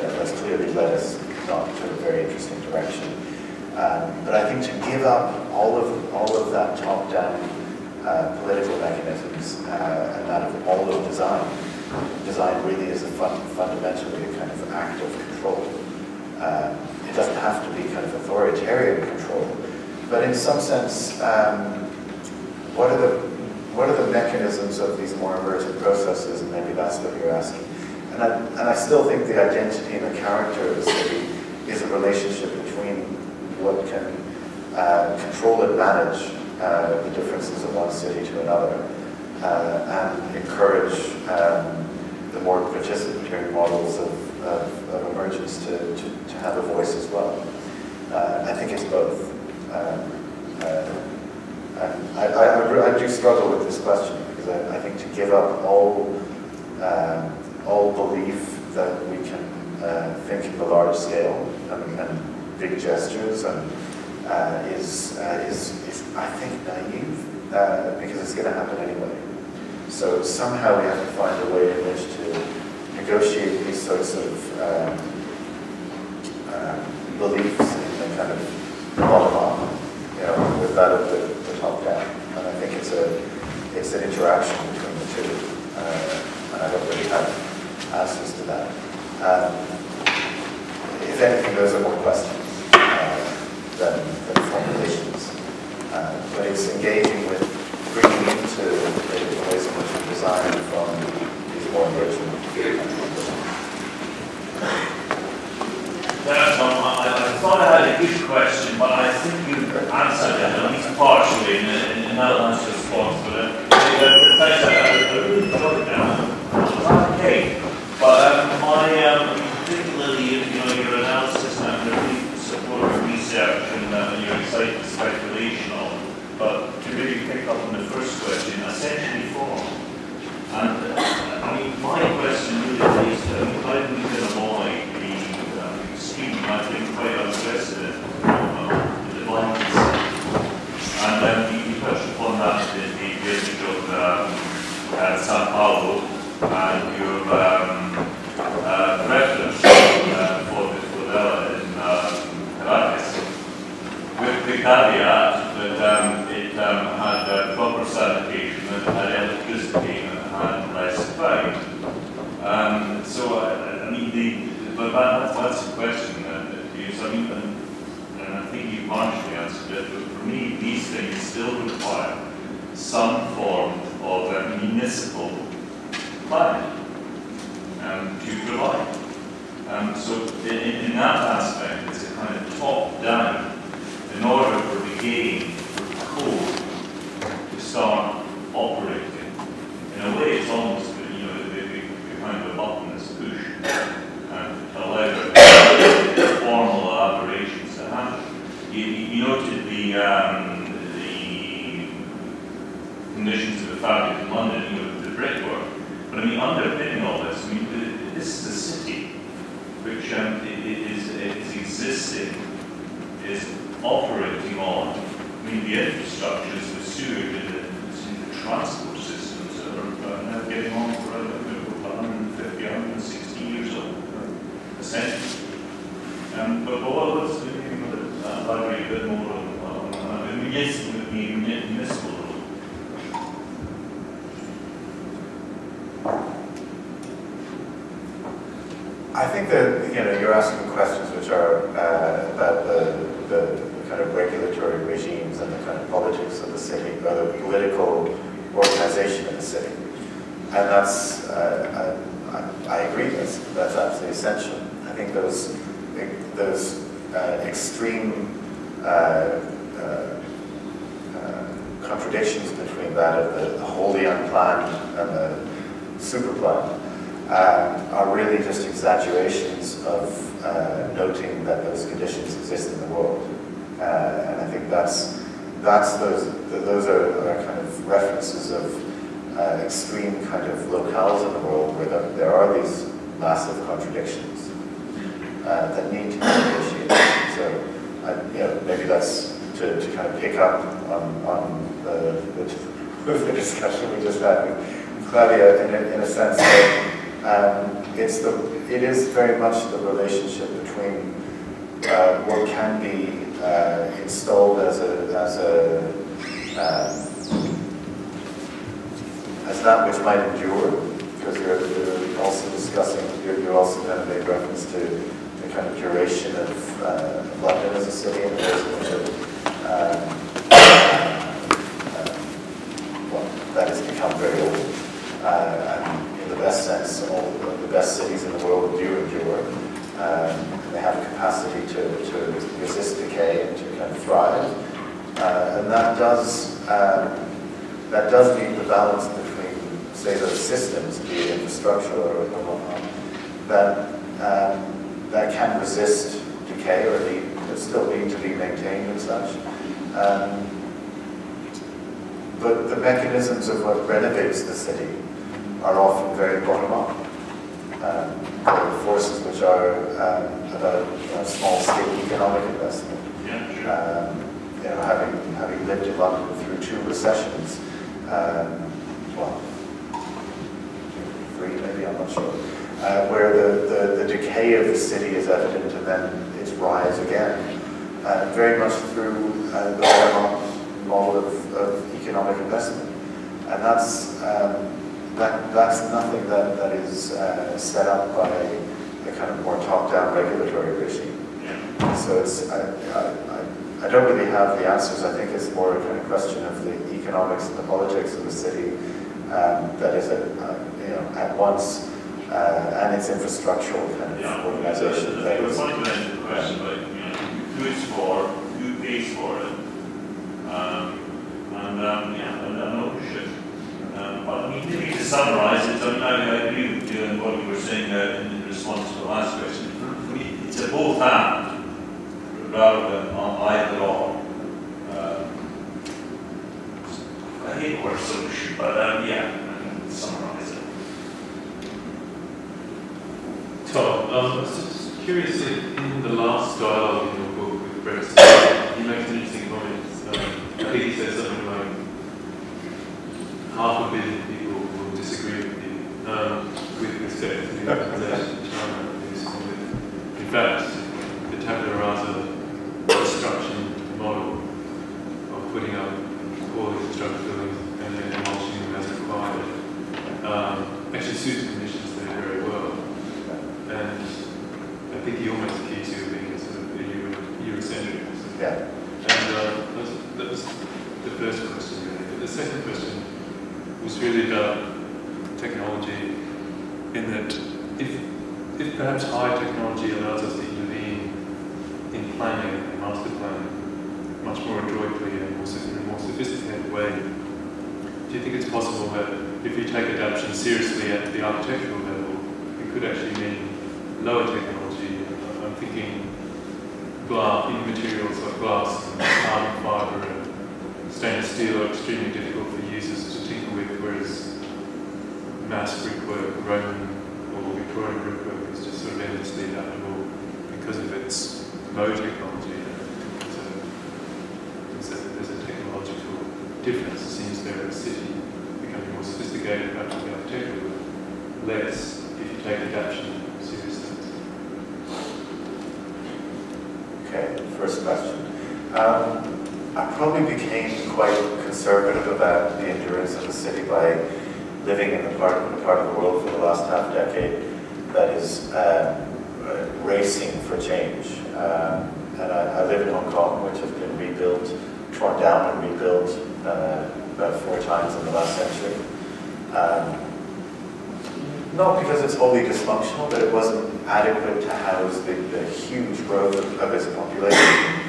That's clearly led us not to a very interesting direction. But I think to give up all of that top-down political mechanisms and that of all of design really is fundamentally a kind of act of control. It doesn't have to be kind of authoritarian control, but in some sense, what are the mechanisms of these more emergent processes? And maybe that's what you're asking. And I still think the identity and the character of the city is a relationship between what can control and manage the differences of one city to another, and encourage the more participatory models of emergence to have a voice as well. I think it's both. I do struggle with this question because I think to give up all belief that we can think in the large scale and big gestures and is I think naive because it's going to happen anyway. So somehow we have to find a way in which to negotiate these sorts of beliefs in the kind of bottom-up, with that of the top-down. And I think it's an interaction between the two. And I don't really have answers to that. If anything, those are more questions than formulations. But it's engaging with bringing into the ways in which we design from these more emergent I thought I had a good question, but I think you've answered it, at least partially, in that last response. But thanks, I really enjoyed that. Okay, but particularly, your analysis and the really support of research and your exciting speculation on. But to really pick up on the first question, essentially form. And my reference for the Florella in Caracas, with the caveat that it had proper sanitation, it had electricity, and it had reciprocity. So, I mean, but that's the question. So, I mean, and I think you partially answered it, but for me, these things still require some form of municipal planning to provide. So in that aspect, it's a kind of top-down in order for the game, for the code to start operating. In a way, it's almost, the kind of a button that's pushed to allow the formal elaborations to happen. You noted the conditions of the fabric in London, the brickwork. But I mean, underpinning all this, I mean, this is a city which is existing, is operating on. I mean, the infrastructures, the sewage, and the transport systems are now getting on for 150, 160 years old, a century. But let's elaborate a bit more on the municipal. I think that you're asking questions which are about the kind of regulatory regimes and the kind of politics of the city, or the political organization of the city, and that's I agree that's absolutely essential. I think those extreme contradictions between that of the wholly unplanned and the super planned are really just exaggerations of noting that those conditions exist in the world, and I think those are kind of references of extreme kind of locales in the world where there are these massive contradictions that need to be negotiated. So maybe that's to kind of pick up on the discussion we just had with Claudia in a sense that. It is very much the relationship between what can be installed as that which might endure, because you're also discussing, you're also kind of made reference to the kind of duration of London as a city and the ways in which that has become very old. And in the best sense, all the best cities in the world do endure. They have capacity to resist decay and to kind of thrive. And that does meet the balance between, say, those systems, be it infrastructure or whatnot, that can resist decay or still need to be maintained and such. But the mechanisms of what renovates the city are often very bottom-up. Forces which are about small-scale economic investment. Having lived in London through 2 recessions, well, 3 maybe, I'm not sure, where the decay of the city is evident and then its rise again, very much through the bottom-up model of economic investment, and that's nothing that is set up by a kind of more top-down regulatory regime. So I don't really have the answers. I think it's more a kind of question of the economics and the politics of the city that is at once and its infrastructural kind of organization. There was one question about who it's for, who pays for it, and ownership. But I mean, maybe to summarise it, I agree with you and what you were saying in response to the last question. For me, it's a both and rather than either or. I hate the word solution, but summarise it. Tom, I was just curious in the last dialogue in your book with Brexit, you make an interesting comment. I think you said something like 500 million people will disagree with you with think he almost accused you of being a sort of a Eurocentric. Yeah. And that was the first question, really. But the second question was really about technology, in that if perhaps high technology allows us to intervene in planning and master planning much more adroitly and also in a more sophisticated way, do you think it's possible that if we take adaptation seriously at the architectural level, it could actually mean lower technology? I'm thinking in materials like glass and carbon fibre and stainless steel are extremely difficult for users to tinker with, whereas mass brickwork, Roman or Victorian brickwork is just sort of endlessly adaptable because of its low technology. There's a technological difference. It seems there in the city becoming more sophisticated, perhaps the architecture, but less if you take adaptation seriously. Okay, first question. I probably became quite conservative about the endurance of the city by living in a part of the world for the last half decade that is racing for change. And I live in Hong Kong, which has been rebuilt, torn down and rebuilt about 4 times in the last century. Not because it's wholly dysfunctional, but it wasn't adequate to house the huge growth of its population.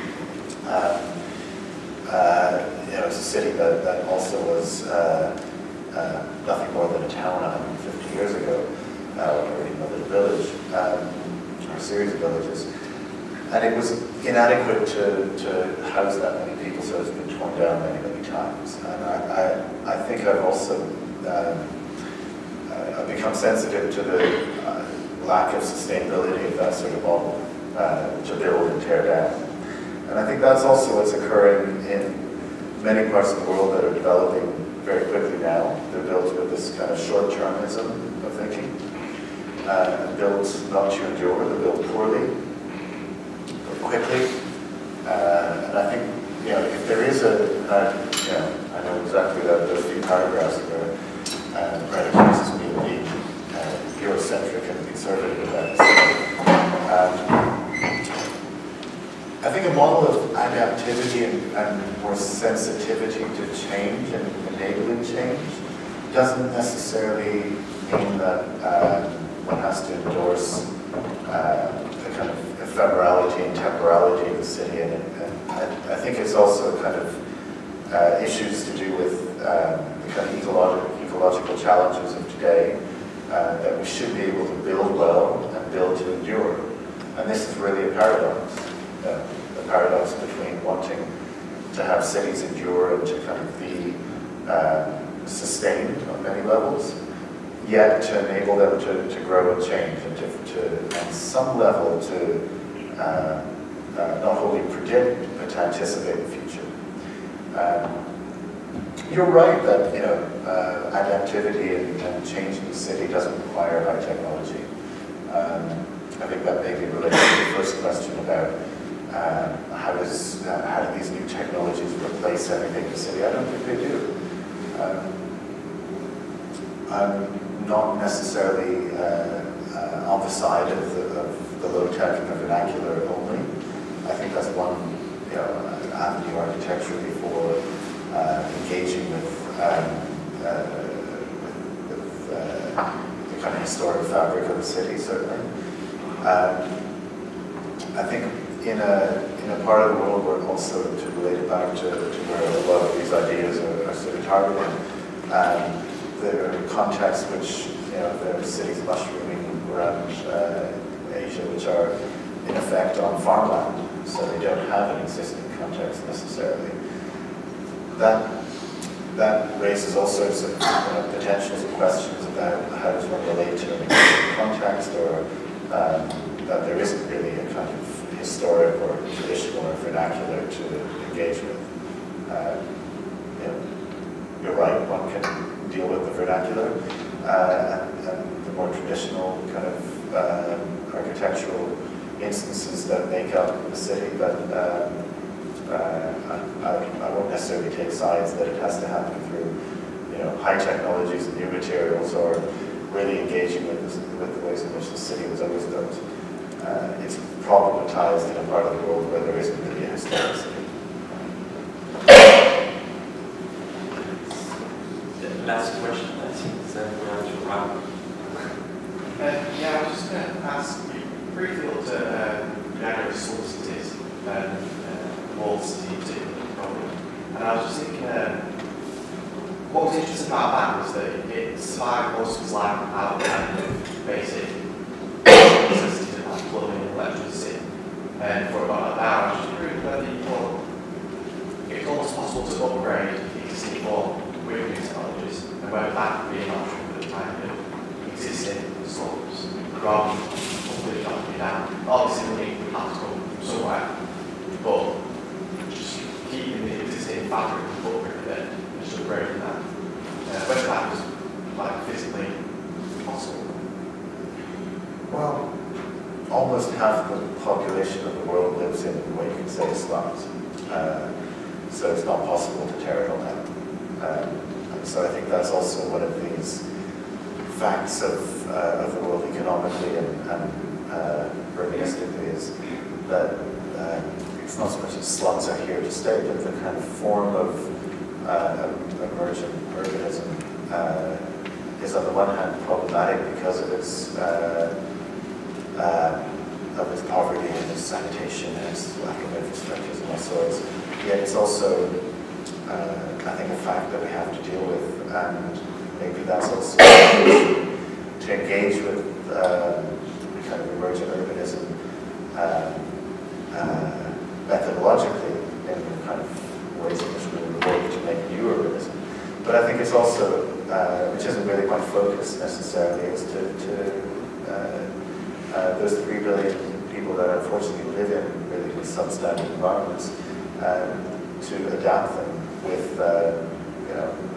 It's a city that also was nothing more than a town 150 years ago, or even a little village, or a series of villages. And it was inadequate to house that many people, so it's been torn down many, many times. And I think I've also I've become sensitive to the lack of sustainability of that sort of model, to build and tear down. And I think that's also what's occurring in many parts of the world that are developing very quickly now. They're built with this kind of short-termism of thinking, built not to endure, they're built poorly, or quickly. And I think, if there is I know exactly those few paragraphs where Brett accuses me of being Eurocentric and conservative about this. I think a model of adaptivity and more sensitivity to change and enabling change doesn't necessarily mean that one has to endorse the kind of ephemerality and temporality of the city. And I think it's also kind of issues to do with the kind of ecological challenges of today, that we should be able to build well and build to endure. And this is really a paradox. The paradox between wanting to have cities endure and to kind of be sustained on many levels, yet to enable them to grow and change and to on some level, to not only predict but to anticipate the future. You're right that adaptivity and changing the city doesn't require high technology. I think that may be related to the first question about how do these new technologies replace everything in the city? I don't think they do. I'm not necessarily on the side of the low tech and the vernacular only. I think that's one avenue architecturally for engaging with the kind of historic fabric of the city, certainly. I think in a part of the world where also, to relate it back to where a lot of these ideas are sort of targeted, there are contexts which, there are cities mushrooming around Asia which are in effect on farmland, so they don't have an existing context necessarily. That raises all sorts of potentials and questions about how does one relate to an existing context, or that there isn't really a kind of historic or traditional or vernacular to engage with. You're right, one can deal with the vernacular and the more traditional kind of architectural instances that make up the city, but I won't necessarily take sides that it has to happen through high technologies and new materials, or really engaging with the ways in which the city was always built. it's problematized in a part of the world where there isn't really a historic city. Last question, I think, then we have to wrap. Yeah, I was just going to ask you briefly what the idea of solicitors and walled city in particular, probably. And I was just thinking, what was interesting about that was that it survived most of its life out of basic necessities like plumbing and electricity. And for about an hour, I was just wondering whether you thought it's almost possible to upgrade existing form with new technologies, and whether that would be an option for the time of existing slopes, rather than completely knocking it down. Obviously, we have to come from somewhere, but just keeping the existing fabric and footprint of it, and just upgrading that. Whether that was like physically possible. Well, almost half the population of the world lives in what you could say slums. So it's not possible to tear it all down. And so I think that's also one of these facts of the world economically and urbanistically, is that it's not so much as slums are here to stay, but the kind of form of emergent urbanism is on the one hand problematic because of its poverty and its sanitation and its lack of infrastructures and all sorts. Yet it's also, I think, a fact that we have to deal with, and maybe that's also to engage with kind of emergent urbanism methodologically in kind of ways in which we would work to make new urbanism. But I think it's also, which isn't really my focus necessarily, is to those 3 billion people that unfortunately live in really substandard environments, to adapt them with, I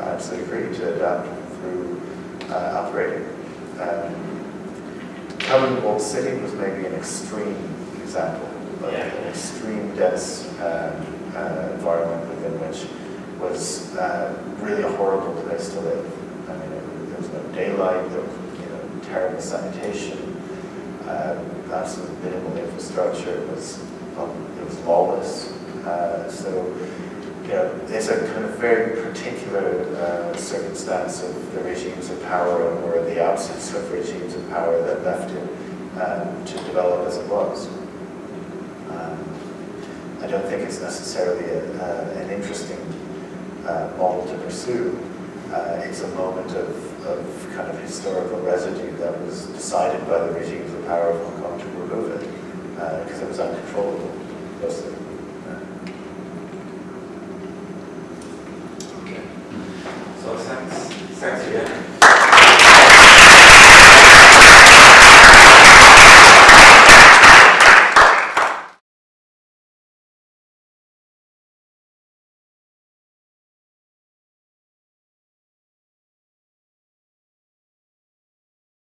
absolutely agree, to adapt through upgrading. Covering Walled City was maybe an extreme example of an extreme dense environment within which was really a horrible place to live. I mean, there was no daylight, there was terrible sanitation, absolutely minimal infrastructure. It was lawless. So it's a kind of very particular circumstance of the regimes of power, or the absence of regimes of power, that left it to develop as it was. I don't think it's necessarily an interesting model to pursue. It's a moment of kind of historical residue that was decided by the regimes of power of Hong Kong to remove it, because it was uncontrollable, mostly. Okay. So thanks again.